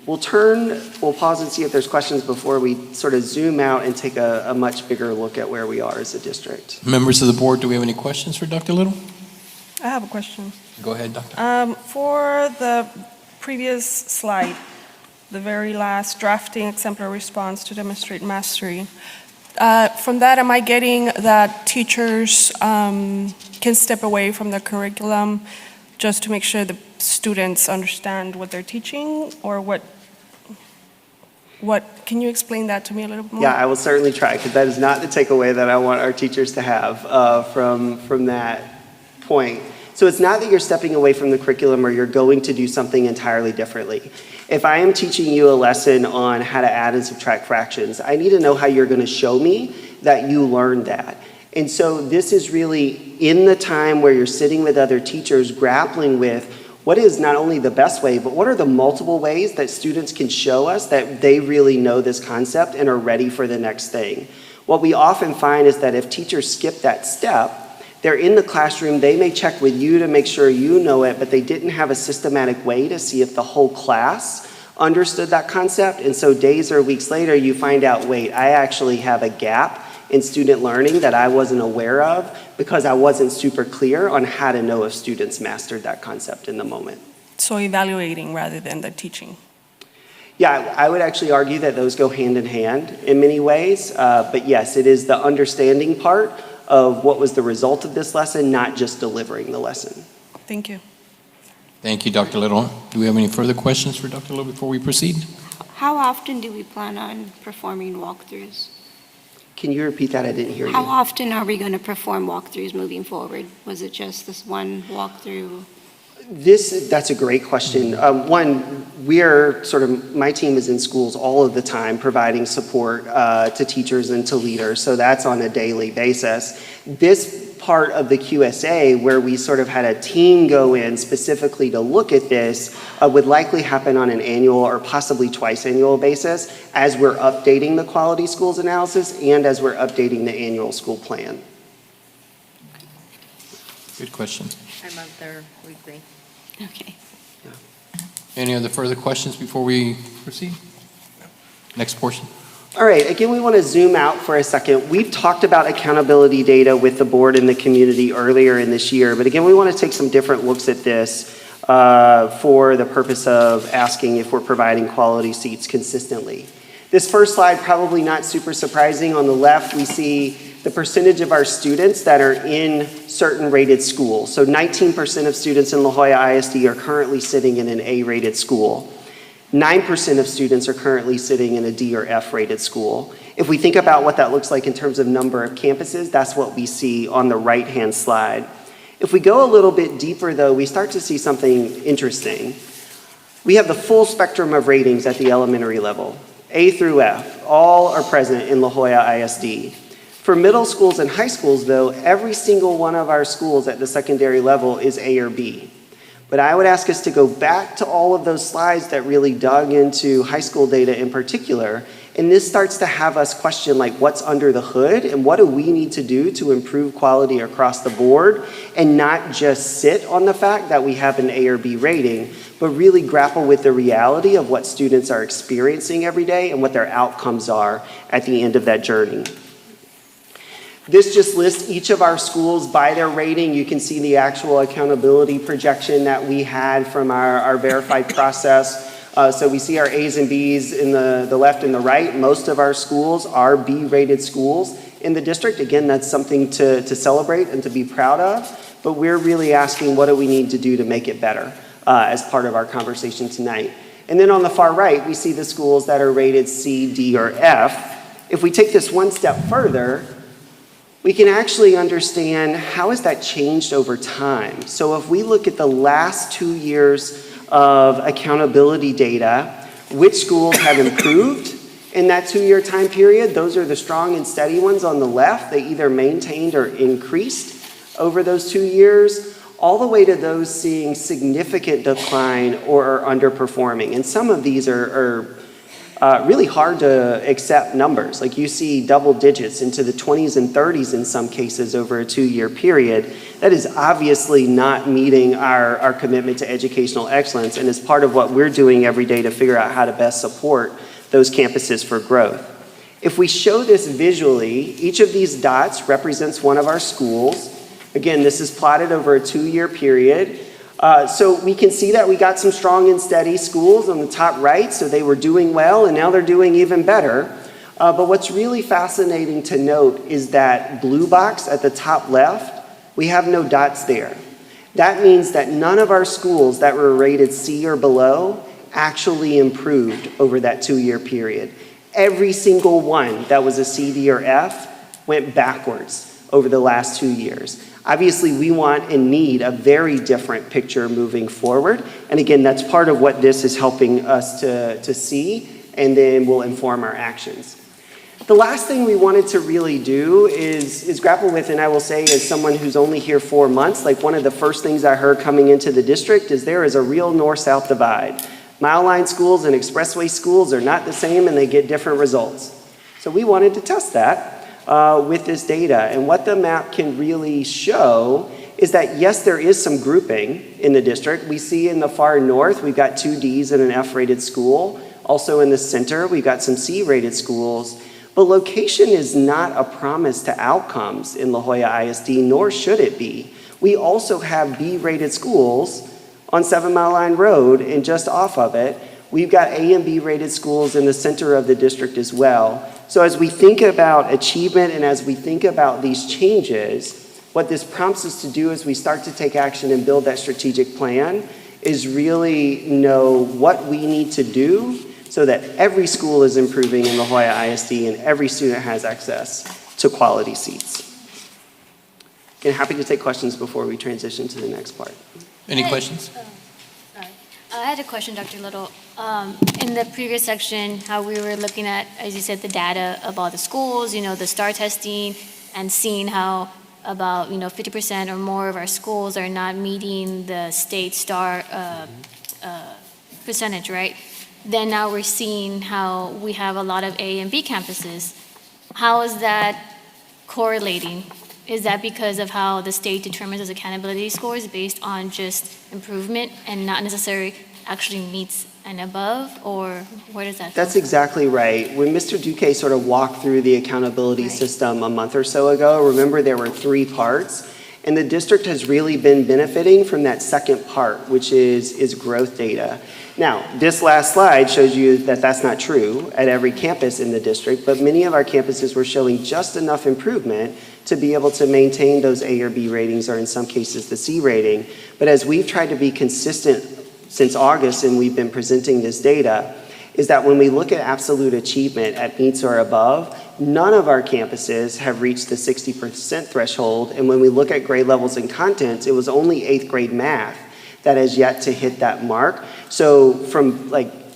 We'll pause and see if there's questions before we sort of zoom out and take a much bigger look at where we are as a district. Members of the board, do we have any questions for Dr. Little? I have a question. Go ahead, Doctor. For the previous slide, the very last, drafting exemplar response to demonstrate mastery. From that, am I getting that teachers can step away from the curriculum just to make sure the students understand what they're teaching, or what, can you explain that to me a little bit more? Yeah, I will certainly try, because that is not the takeaway that I want our teachers to have from that point. So it's not that you're stepping away from the curriculum or you're going to do something entirely differently. If I am teaching you a lesson on how to add and subtract fractions, I need to know how you're going to show me that you learned that. And so this is really in the time where you're sitting with other teachers grappling with what is not only the best way, but what are the multiple ways that students can show us that they really know this concept and are ready for the next thing. What we often find is that if teachers skip that step, they're in the classroom, they may check with you to make sure you know it, but they didn't have a systematic way to see if the whole class understood that concept. And so days or weeks later, you find out, wait, I actually have a gap in student learning that I wasn't aware of because I wasn't super clear on how to know if students mastered that concept in the moment. So evaluating rather than the teaching. Yeah, I would actually argue that those go hand in hand in many ways. But yes, it is the understanding part of what was the result of this lesson, not just delivering the lesson. Thank you. Thank you, Dr. Little. Do we have any further questions for Dr. Little before we proceed? How often do we plan on performing walkthroughs? Can you repeat that? I didn't hear How you. often are we going to perform walkthroughs moving forward? Was it just this one walkthrough? That's a great question. One, my team is in schools all of the time providing support to teachers and to leaders, so that's on a daily basis. This part of the QSA where we sort of had a team go in specifically to look at this would likely happen on an annual or possibly twice annual basis as we're updating the quality schools analysis and as we're updating the annual school plan. Good question. I'm up there weekly. Okay. Any other further questions before we proceed? Next portion. All right, again, we want to zoom out for a second. We've talked about accountability data with the board and the community earlier in this year, but again, we want to take some different looks at this for the purpose of asking if we're providing quality seats consistently. This first slide, probably not super surprising. On the left, we see the percentage of our students that are in certain rated schools. So 19% of students in La Jolla ISD are currently sitting in an A-rated school. 9% of students are currently sitting in a D or F rated school. If we think about what that looks like in terms of number of campuses, that's what we see on the right-hand slide. If we go a little bit deeper though, we start to see something interesting. We have the full spectrum of ratings at the elementary level. A through F, all are present in La Jolla ISD. For middle schools and high schools though, every single one of our schools at the secondary level is A or B. But I would ask us to go back to all of those slides that really dug into high school data in particular, and this starts to have us question like what's under the hood and what do we need to do to improve quality across the board and not just sit on the fact that we have an A or B rating, but really grapple with the reality of what students are experiencing every day and what their outcomes are at the end of that journey. This just lists each of our schools by their rating. You can see the actual accountability projection that we had from our verified process. So we see our A's and B's in the left and the right. Most of our schools are B-rated schools in the district. Again, that's something to celebrate and to be proud of. But we're really asking what do we need to do to make it better as part of our conversation tonight. And then on the far right, we see the schools that are rated C, D, or F. If we take this one step further, we can actually understand how has that changed over time. So if we look at the last 2 years of accountability data, which schools have improved in that 2-year time period, those are the strong and steady ones on the left. They either maintained or increased over those 2 years, all the way to those seeing significant decline or are underperforming. And some of these are really hard to accept numbers. Like you see double digits into the 20s and 30s in some cases over a 2-year period. That is obviously not meeting our commitment to educational excellence and is part of what we're doing every day to figure out how to best support those campuses for growth. If we show this visually, each of these dots represents one of our schools. Again, this is plotted over a 2-year period. So we can see that we got some strong and steady schools on the top right, so they were doing well, and now they're doing even better. But what's really fascinating to note is that blue box at the top left, we have no dots there. That means that none of our schools that were rated C or below actually improved over that 2-year period. Every single one that was a C, D, or F went backwards over the last 2 years. Obviously, we want and need a very different picture moving forward. And again, that's part of what this is helping us to see, and then will inform our actions. The last thing we wanted to really do is grapple with, and I will say as someone who's only here 4 months, like one of the first things I heard coming into the district is there is a real north-south divide. Mile line schools and expressway schools are not the same and they get different results. So we wanted to test that with this data. And what the map can really show is that, yes, there is some grouping in the district. We see in the far north, we've got 2 Ds and an F-rated school. Also in the center, we've got some C-rated schools. But location is not a promise to outcomes in La Jolla ISD, nor should it be. We also have B-rated schools on 7 Mile Line Road, and just off of it, we've got A and B-rated schools in the center of the district as well. So as we think about achievement and as we think about these changes, what this prompts us to do as we start to take action and build that strategic plan is really know what we need to do so that every school is improving in La Jolla ISD and every student has access to quality seats. And happy to take questions before we transition to the next part. Any questions? Sorry. I had a question, Dr. Little. In the previous section, how we were looking at, as you said, the data of all the schools, the STAR testing, and seeing how about, 50% or more of our schools are not meeting the state STAR percentage, right? Then now we're seeing how we have a lot of A and B campuses. How is that correlating? Is that because of how the state determines those accountability scores based on just improvement and not necessarily actually meets and above, or where does that? That's exactly right. When Mr. Duque sort of walked through the accountability system a month or so ago, remember there were 3 parts, and the district has really been benefiting from that second part, which is growth data. Now, this last slide shows you that that's not true at every campus in the district, but many of our campuses were showing just enough improvement to be able to maintain those A or B ratings, or in some cases the C rating. But as we've tried to be consistent since August and we've been presenting this data, is that when we look at absolute achievement at meets or above, none of our campuses have reached the 60% threshold. And when we look at grade levels and contents, it was only 8th grade math that has yet to hit that mark. So from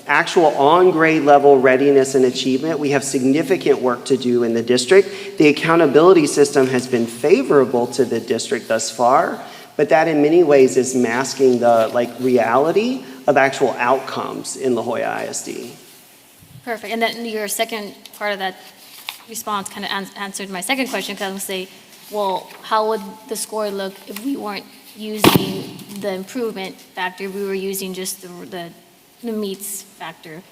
actual on-grade level readiness and achievement, we have significant work to do in the district. The accountability system has been favorable to the district thus far, but that in many ways is masking the reality of actual outcomes in La Jolla ISD. Perfect. And then your second part of that response kind of answered my second question, because I was going to say, well, how would the score look if we weren't using the improvement factor, we were using just the meets factor?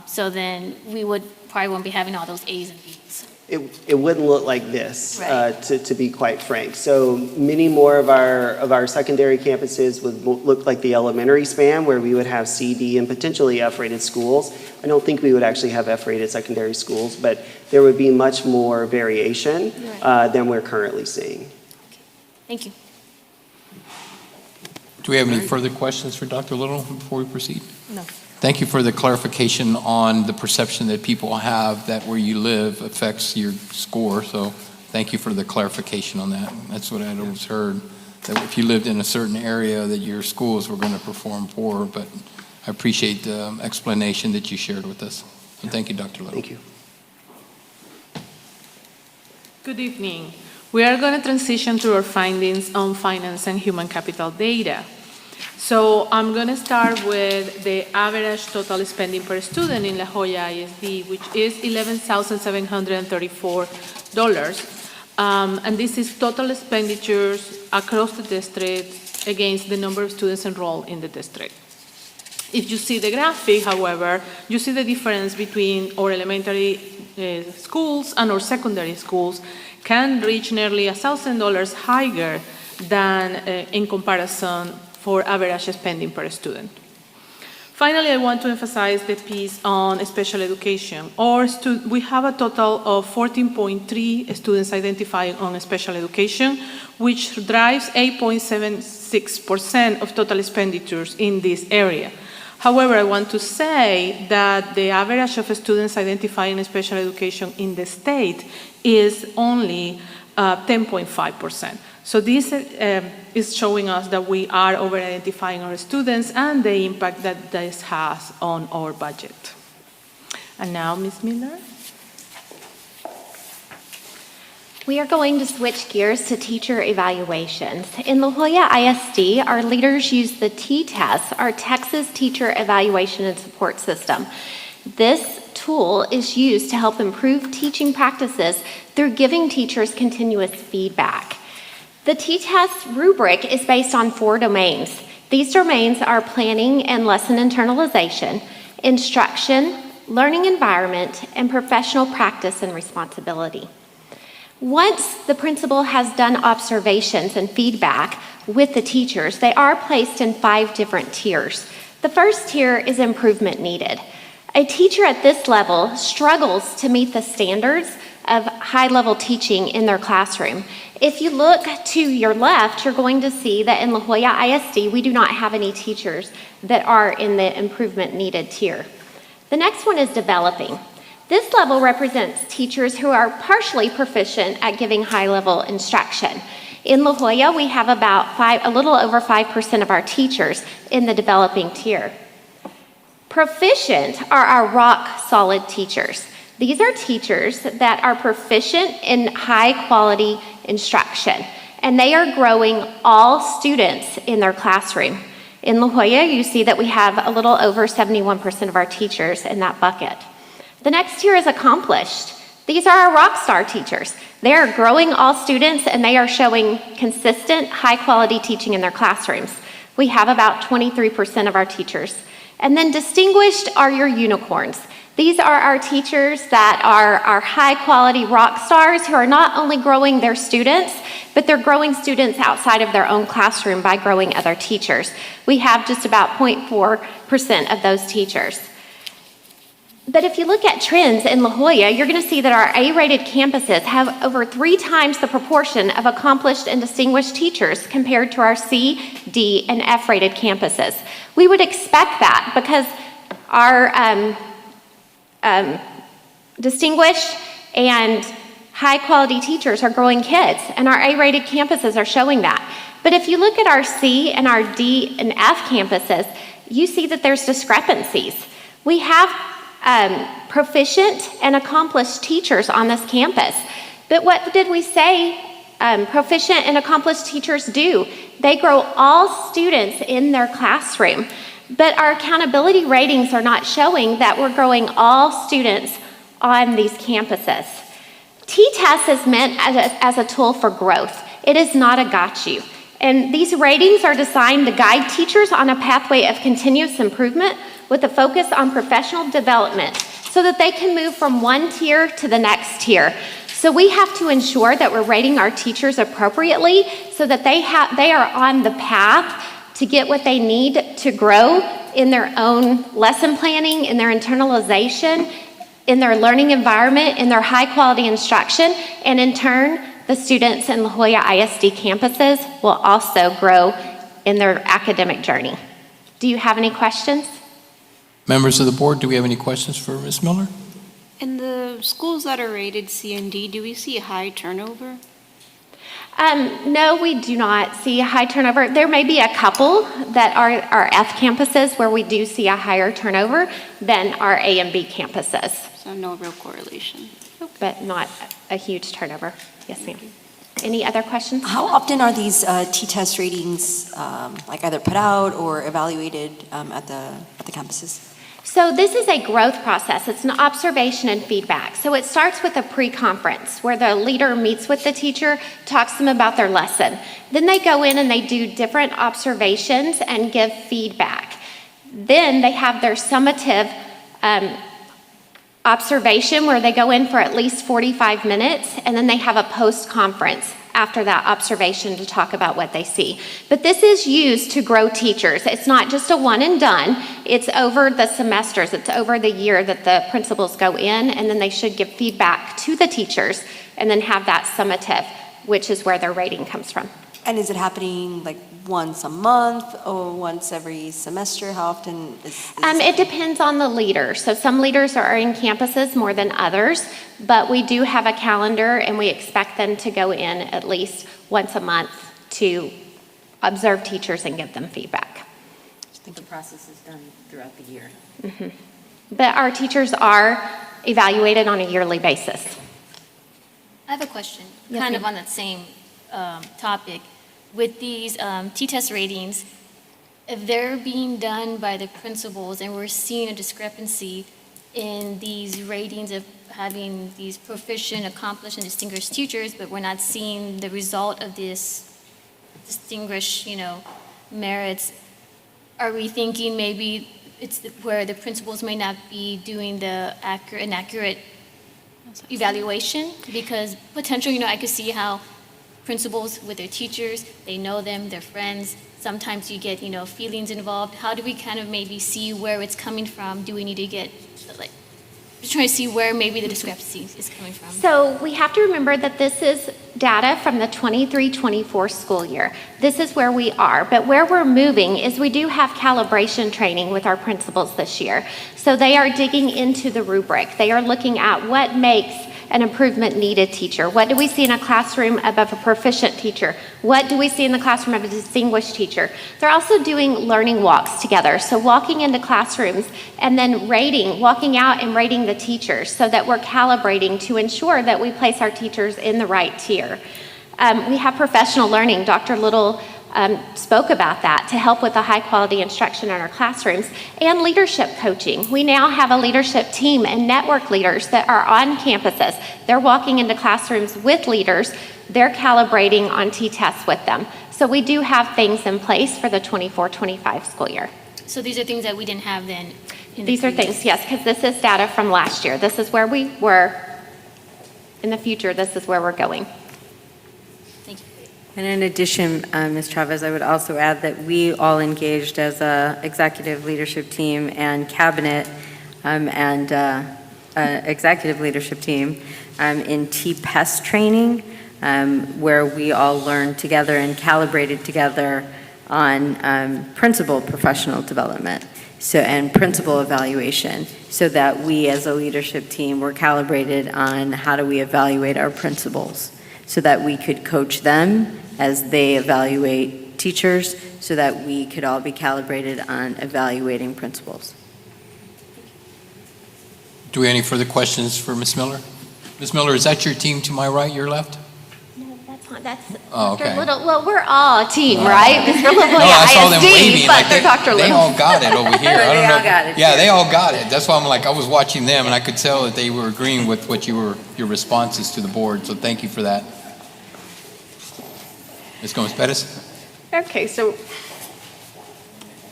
So then we probably won't be having all those A's and B's. It wouldn't look like this, Right. to be quite frank. So many more of our secondary campuses would look like the elementary span, where we would have C, D, and potentially F-rated schools. I don't think we would actually have F-rated secondary schools, but there would be much more variation than we're currently seeing. Okay. Thank you. Do we have any further questions for Dr. Little before we proceed? No. Thank you for the clarification on the perception that people have that where you live affects your score. So thank you for the clarification on that. That's what I'd always heard, that if you lived in a certain area that your schools were going to perform poor. But I appreciate the explanation that you shared with us. And thank you, Dr. Little. Thank you. Good evening. We are going to transition to our findings on finance and human capital data. So I'm going to start with the average total spending per student in La Jolla ISD, which is $11,734. And this is total expenditures across the district against the number of students enrolled in the district. If you see the graphic, however, you see the difference between our elementary schools and our secondary schools can reach nearly $1,000 higher than in comparison for average spending per student. Finally, I want to emphasize the piece on special education. We have a total of 14.3 students identified on special education, which drives 8.76% of total expenditures in this area. However, I want to say that the average of students identified in special education in the state is only 10.5%. So this is showing us that we are over-identifying our students and the impact that this has on our budget. And now, Ms. Miller. We are going to switch gears to teacher evaluations. In La Jolla ISD, our leaders use the T-TEST, our Texas Teacher Evaluation and Support System. This tool is used to help improve teaching practices through giving teachers continuous feedback. The T-TEST rubric is based on 4 domains. These domains are planning and lesson internalization, instruction, learning environment, and professional practice and responsibility. Once the principal has done observations and feedback with the teachers, they are placed in 5 different tiers. The first tier is improvement needed. A teacher at this level struggles to meet the standards of high-level teaching in their classroom. If you look to your left, you're going to see that in La Jolla ISD, we do not have any teachers that are in the improvement needed tier. The next one is developing. This level represents teachers who are partially proficient at giving high-level instruction. In La Jolla, we have a little over 5% of our teachers in the developing tier. Proficient are our rock-solid teachers. These are teachers that are proficient in high-quality instruction, and they are growing all students in their classroom. In La Jolla, you see that we have a little over 71% of our teachers in that bucket. The next tier is accomplished. These are our rock star teachers. They are growing all students and they are showing consistent, high-quality teaching in their classrooms. We have about 23% of our teachers. And then distinguished are your unicorns. These are our teachers that are our high-quality rock stars who are not only growing their students, but they're growing students outside of their own classroom by growing other teachers. We have just about 0.4% of those teachers. But if you look at trends in La Jolla, you're going to see that our A-rated campuses have over 3 times the proportion of accomplished and distinguished teachers compared to our C, D, and F-rated campuses. We would expect that because our distinguished and high-quality teachers are growing kids, and our A-rated campuses are showing that. But if you look at our C and our D and F campuses, you see that there's discrepancies. We have proficient and accomplished teachers on this campus. But what did we say proficient and accomplished teachers do? They grow all students in their classroom. But our accountability ratings are not showing that we're growing all students on these campuses. T-TEST is meant as a tool for growth. It is not a got you. And these ratings are designed to guide teachers on a pathway of continuous improvement with a focus on professional development so that they can move from one tier to the next tier. So we have to ensure that we're rating our teachers appropriately so that they are on the path to get what they need to grow in their own lesson planning, in their internalization, in their learning environment, in their high-quality instruction, and in turn, the students in La Jolla ISD campuses will also grow in their academic journey. Do you have any questions? Members of the board, do we have any questions for Ms. Miller? In the schools that are rated C and D, do we see high turnover? No, we do not see a high turnover. There may be a couple that are our F campuses where we do see a higher turnover than our A and B campuses. So no real correlation. But not a huge turnover. Yes, ma'am. Any other questions? How often are these T-test ratings like either put out or evaluated at the campuses? So this is a growth process. It's an observation and feedback. So it starts with a pre-conference where the leader meets with the teacher, talks to them about their lesson. Then they go in and they do different observations and give feedback. Then they have their summative observation where they go in for at least 45 minutes, and then they have a post-conference after that observation to talk about what they see. But this is used to grow teachers. It's not just a one and done. It's over the semesters. It's over the year that the principals go in, and then they should give feedback to the teachers and then have that summative, which is where their rating comes from. And is it happening like once a month or once every semester? How often is It depends on the leader. So some leaders are in campuses more than others, but we do have a calendar and we expect them to go in at least once a month to observe teachers and give them feedback. I think the process is done throughout the year. Mm-hmm. But our teachers are evaluated on a yearly basis. I have a question, Yes, kind of ma'am. on that same topic. With these T-test ratings, if they're being done by the principals and we're seeing a discrepancy in these ratings of having these proficient, accomplished, and distinguished teachers, but we're not seeing the result of this distinguished, merits, are we thinking maybe where the principals may not be doing the accurate evaluation, because potentially, I could see how principals with their teachers, they know them, they're friends. Sometimes you get, feelings involved. How do we kind of maybe see where it's coming from? Do we need to get, just trying to see where maybe the discrepancy is coming from? So we have to remember that this is data from the 23-24 school year. This is where we are, but where we're moving is we do have calibration training with our principals this year. So they are digging into the rubric. They are looking at what makes an improvement needed teacher. What do we see in a classroom of a proficient teacher? What do we see in the classroom of a distinguished teacher? They're also doing learning walks together. So walking into classrooms and then walking out and rating the teachers so that we're calibrating to ensure that we place our teachers in the right tier. We have professional learning. Dr. Little spoke about that to help with the high quality instruction in our classrooms, and leadership coaching. We now have a leadership team and network leaders that are on campuses. They're walking into classrooms with leaders. They're calibrating on T-tests with them. So we do have things in place for the 24-25 school year. So these are things that we didn't have then? These are things, yes, because this is data from last year. This is where we were. In the future, this is where we're going. And in addition, Ms. Chavez, I would also add that we all engaged as a executive leadership team and cabinet and executive leadership team in T-PEST training, where we all learned together and calibrated together on principal professional development and principal evaluation, so that we as a leadership team were calibrated on how do we evaluate our principals, so that we could coach them as they evaluate teachers, so that we could all be calibrated on evaluating principals. Do we have any further questions for Ms. Miller? Ms. Miller, is that your team to my right, your left? No, that's not. That's Oh, Dr. okay. Little. Well, we're all a team, right? Mr. Little, No, I saw them ISD, waving but like they're Dr. they Little. all got it over here. I don't They know. all got it, Yeah, too. they all got it. That's why I'm like, I was watching them and I could tell that they were agreeing with what your responses to the board. So thank you for that. Ms. Gomez-Perez? Okay, so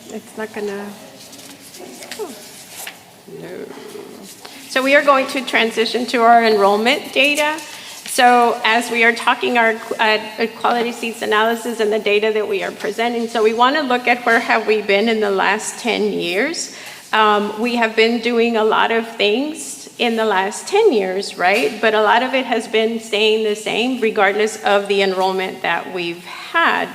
it's not gonna, no. So we are going to transition to our enrollment data. So as we are talking our quality seats analysis and the data that we are presenting, so we want to look at where have we been in the last 10 years. We have been doing a lot of things in the last 10 years, right? But a lot of it has been staying the same regardless of the enrollment that we've had.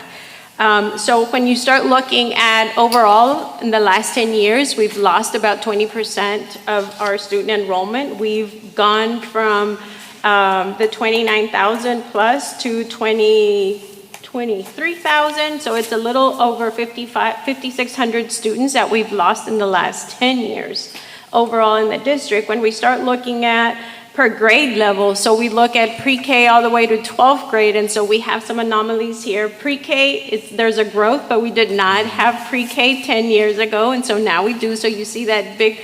So when you start looking at overall in the last 10 years, we've lost about 20% of our student enrollment. We've gone from the 29,000 plus to 23,000. So it's a little over 5,600 students that we've lost in the last 10 years overall in the district. When we start looking at per grade level, so we look at pre-K all the way to 12th grade, and so we have some anomalies here. Pre-K, there's a growth, but we did not have pre-K 10 years ago, and so now we do. So you see that big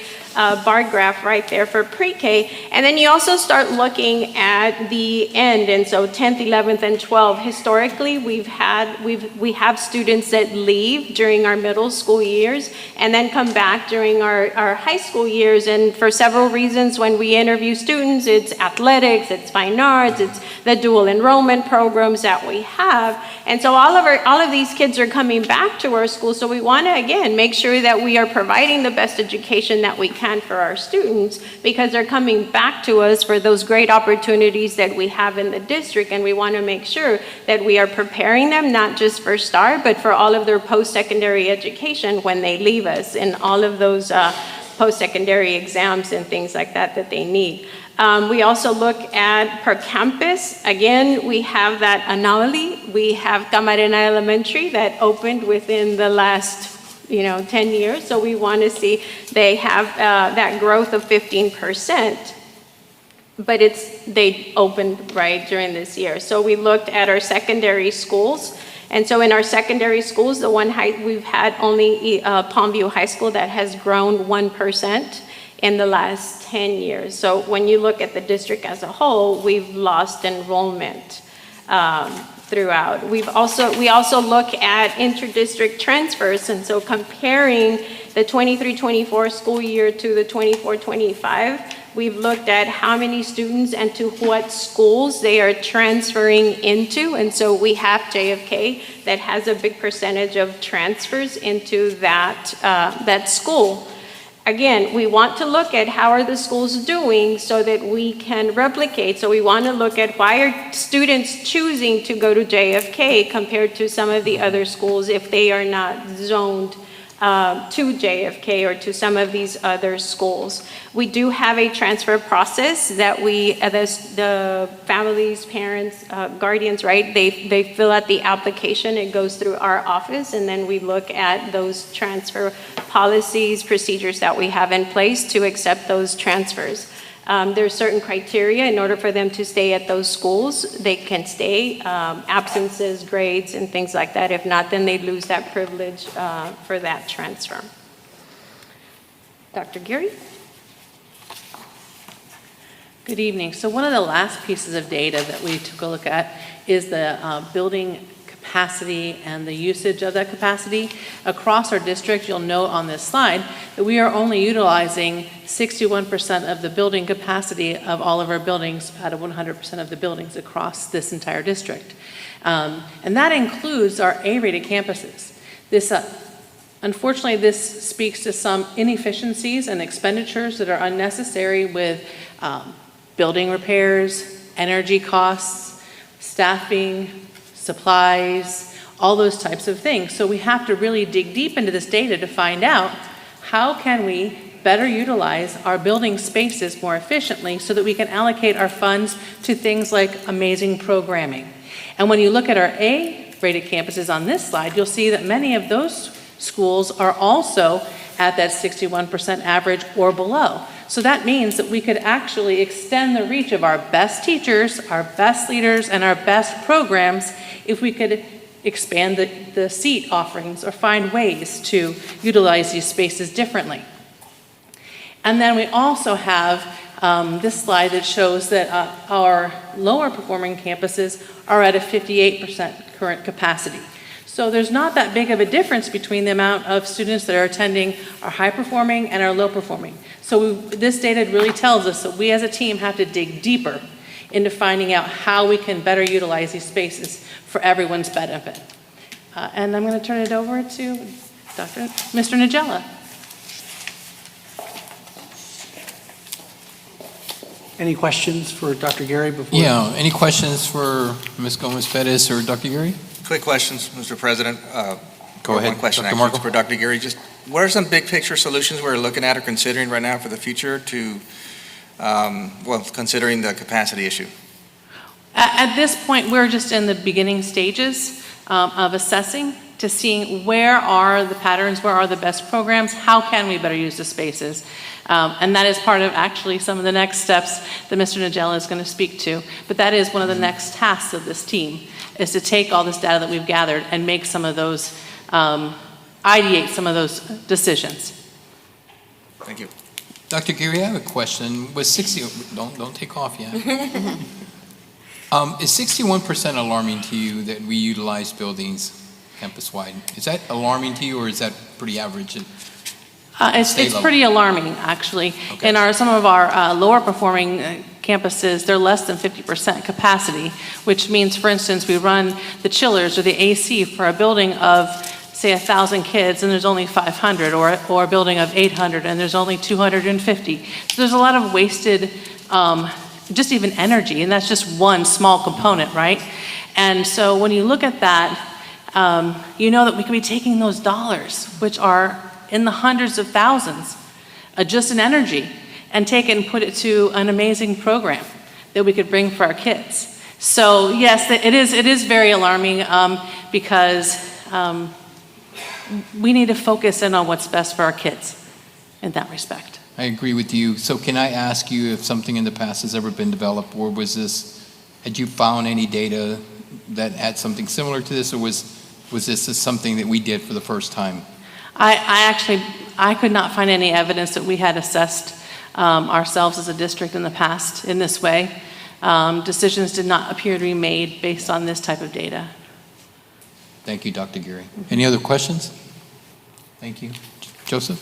bar graph right there for pre-K. And then you also start looking at the end, and so 10th, 11th, and 12th. Historically, we have students that leave during our middle school years and then come back during our high school years, and for several reasons. When we interview students, it's athletics, it's fine arts, it's the dual enrollment programs that we have. And so all of these kids are coming back to our school, so we want to, again, make sure that we are providing the best education that we can for our students, because they're coming back to us for those great opportunities that we have in the district, and we want to make sure that we are preparing them not just for STAR, but for all of their post-secondary education when they leave us, and all of those post-secondary exams and things like that that they need. We also look at per campus. Again, we have that anomaly. We have Camarena Elementary that opened within the last 10 years. So we want to see they have that growth of 15%, but they opened right during this year. So we looked at our secondary schools. And so in our secondary schools, the one we've had only Palmview High School that has grown 1% in the last 10 years. So when you look at the district as a whole, we've lost enrollment throughout. We also look at inter-district transfers, and so comparing the 23-24 school year to the 24-25, we've looked at how many students and to what schools they are transferring into, and so we have JFK that has a big percentage of transfers into that school. Again, we want to look at how are the schools doing so that we can replicate. So we want to look at why are students choosing to go to JFK compared to some of the other schools if they are not zoned to JFK or to some of these other schools. We do have a transfer process that the families, parents, guardians, right? They fill out the application, it goes through our office, and then we look at those transfer policies, procedures that we have in place to accept those transfers. There's certain criteria in order for them to stay at those schools. They can stay, absences, grades, and things like that. If not, then they lose that privilege for that transfer. Dr. Geary? Good evening. So one of the last pieces of data that we took a look at is the building capacity and the usage of that capacity. Across our district, you'll note on this slide that we are only utilizing 61% of the building capacity of all of our buildings out of 100% of the buildings across this entire district. And that includes our A-rated campuses. Unfortunately, this speaks to some inefficiencies and expenditures that are unnecessary with building repairs, energy costs, staffing, supplies, all those types of things. So we have to really dig deep into this data to find out how can we better utilize our building spaces more efficiently so that we can allocate our funds to things like amazing programming. And when you look at our A-rated campuses on this slide, you'll see that many of those schools are also at that 61% average or below. So that means that we could actually extend the reach of our best teachers, our best leaders, and our best programs if we could expand the seat offerings or find ways to utilize these spaces differently. And then we also have this slide that shows that our lower performing campuses are at a 58% current capacity. So there's not that big of a difference between the amount of students that are attending our high performing and our low performing. So this data really tells us that we as a team have to dig deeper into finding out how we can better utilize these spaces for everyone's benefit. And I'm going to turn it over to Mr. Nigella. Any questions for Dr. Gary before? Yeah, any questions for Ms. Gomez-Perez or Dr. Gary? Quick questions, Mr. President. Go ahead, One question Dr. actually Marco. for Dr. Gary. Just what are some big picture solutions we're looking at or considering right now for the future to, considering the capacity issue? At this point, we're just in the beginning stages of assessing to seeing where are the patterns, where are the best programs, how can we better use the spaces. And that is part of actually some of the next steps that Mr. Nigella is going to speak to. But that is one of the next tasks of this team, is to take all this data that we've gathered and make some of those, ideate some of those decisions. Thank you. Dr. Gary, I have a question. Was 60, don't take off yet. Is 61% alarming to you that we utilize buildings campus-wide? Is that alarming to you, or is that pretty average? It's pretty alarming, actually. Okay. In some of our lower performing campuses, they're less than 50% capacity, which means, for instance, we run the chillers or the AC for a building of, say, 1,000 kids, and there's only 500, or a building of 800, and there's only 250. So there's a lot of wasted, just even energy, and that's just one small component, right? And so when you look at that, you know that we could be taking those dollars, which are in the hundreds of thousands, just in energy, and take it and put it to an amazing program that we could bring for our kids. So yes, it is very alarming because we need to focus in on what's best for our kids in that respect. I agree with you. So can I ask you if something in the past has ever been developed, or had you found any data that had something similar to this, or was this just something that we did for the first time? I could not find any evidence that we had assessed ourselves as a district in the past in this way. decisions did not appear to be made based on this type of data. Thank you, Dr. Geary. Any other questions? Thank you. Joseph?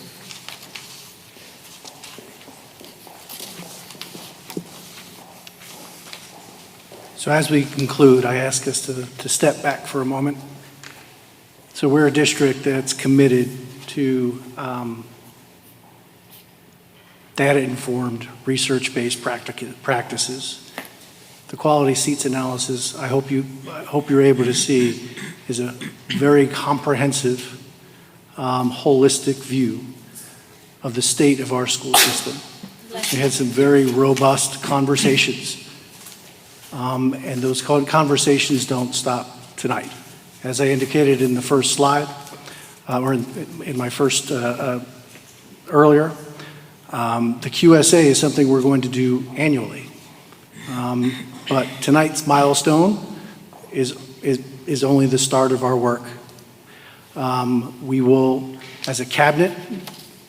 So as we conclude, I ask us to step back for a moment. So we're a district that's committed to data-informed, research-based practices. The quality seats analysis, I hope you're able to see, is a very comprehensive, holistic view of the state of our school system. We had some very robust conversations, and those conversations don't stop tonight. As I indicated in the first slide, or in my first earlier, the QSA is something we're going to do annually. But tonight's milestone is only the start of our work. We will, as a cabinet,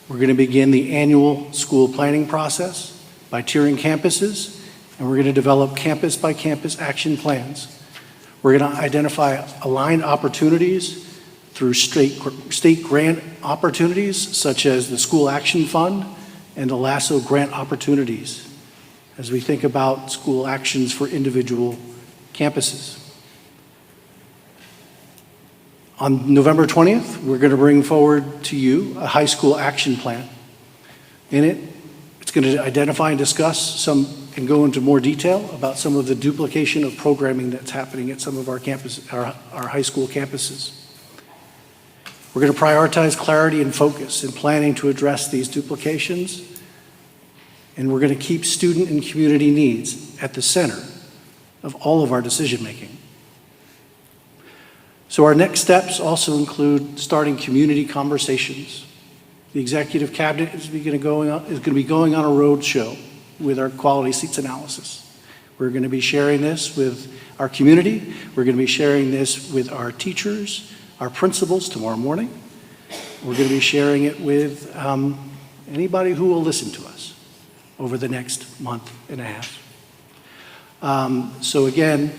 we're going to begin the annual school planning process by tiering campuses, and we're going to develop campus-by-campus action plans. We're going to identify aligned opportunities through state grant opportunities, such as the School Action Fund and the LASSO grant opportunities, as we think about school actions for individual campuses. On November 20th, we're going to bring forward to you a high school action plan. In it, it's going to identify and discuss and go into more detail about some of the duplication of programming that's happening at some of our campuses, our high school campuses. We're going to prioritize clarity and focus in planning to address these duplications, and we're going to keep student and community needs at the center of all of our decision-making. So our next steps also include starting community conversations. The executive cabinet is going to be going on a road show with our quality seats analysis. We're going to be sharing this with our community. We're going to be sharing this with our teachers, our principals tomorrow morning. We're going to be sharing it with anybody who will listen to us over the next month and a half. So again,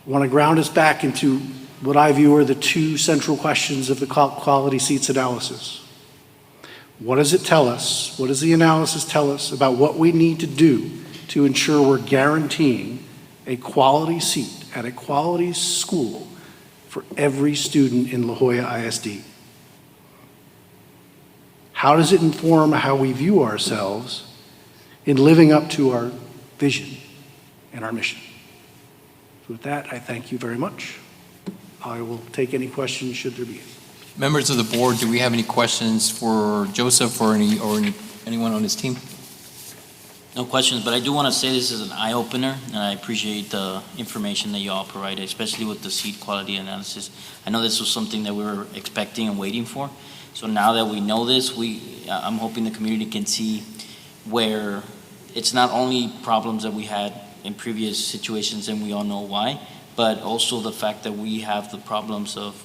I want to ground us back into what I view are the two central questions of the quality seats analysis. What does it tell us? What does the analysis tell us about what we need to do to ensure we're guaranteeing a quality seat at a quality school for every student in La Jolla ISD? How does it inform how we view ourselves in living up to our vision and our mission? So with that, I thank you very much. I will take any questions should there be any. Members of the board, do we have any questions for Joseph or anyone on his team? No questions, but I do want to say this is an eye-opener, and I appreciate the information that you all provided, especially with the seat quality analysis. I know this was something that we were expecting and waiting for. So now that we know this, I'm hoping the community can see where it's not only problems that we had in previous situations, and we all know why, but also the fact that we have the problems of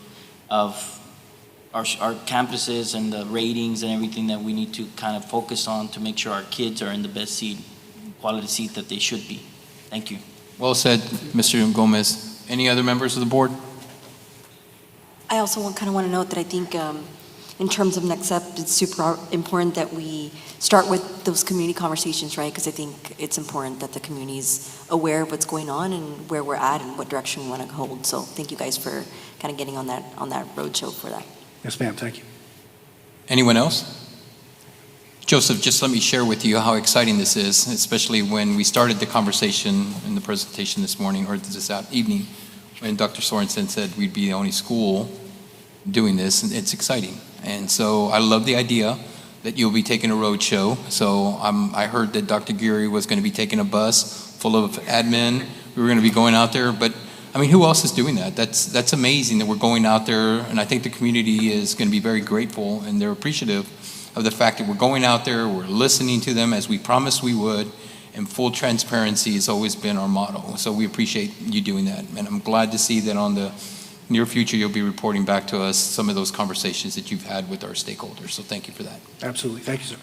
our campuses and the ratings and everything that we need to kind of focus on to make sure our kids are in the best quality seat that they should be. Thank you. Well said, Mr. Gomez. Any other members of the board? I also kind of want to note that I think in terms of next step, it's super important that we start with those community conversations, right? Because I think it's important that the community is aware of what's going on and where we're at and what direction we want to hold. So thank you guys for kind of getting on that roadshow for that. Yes, ma'am. Thank you. Anyone else? Joseph, just let me share with you how exciting this is, especially when we started the conversation in the presentation this morning or this evening, when Dr. Sorensen said we'd be the only school doing this, and it's exciting. And so I love the idea that you'll be taking a road show. So I heard that Dr. Geary was going to be taking a bus full of admin. We were going to be going out there, but I mean, who else is doing that? That's amazing that we're going out there, and I think the community is going to be very grateful, and they're appreciative of the fact that we're going out there, we're listening to them as we promised we would, and full transparency has always been our motto. So we appreciate you doing that, and I'm glad to see that on the near future you'll be reporting back to us some of those conversations that you've had with our stakeholders. So thank you for that. Absolutely. Thank you, sir.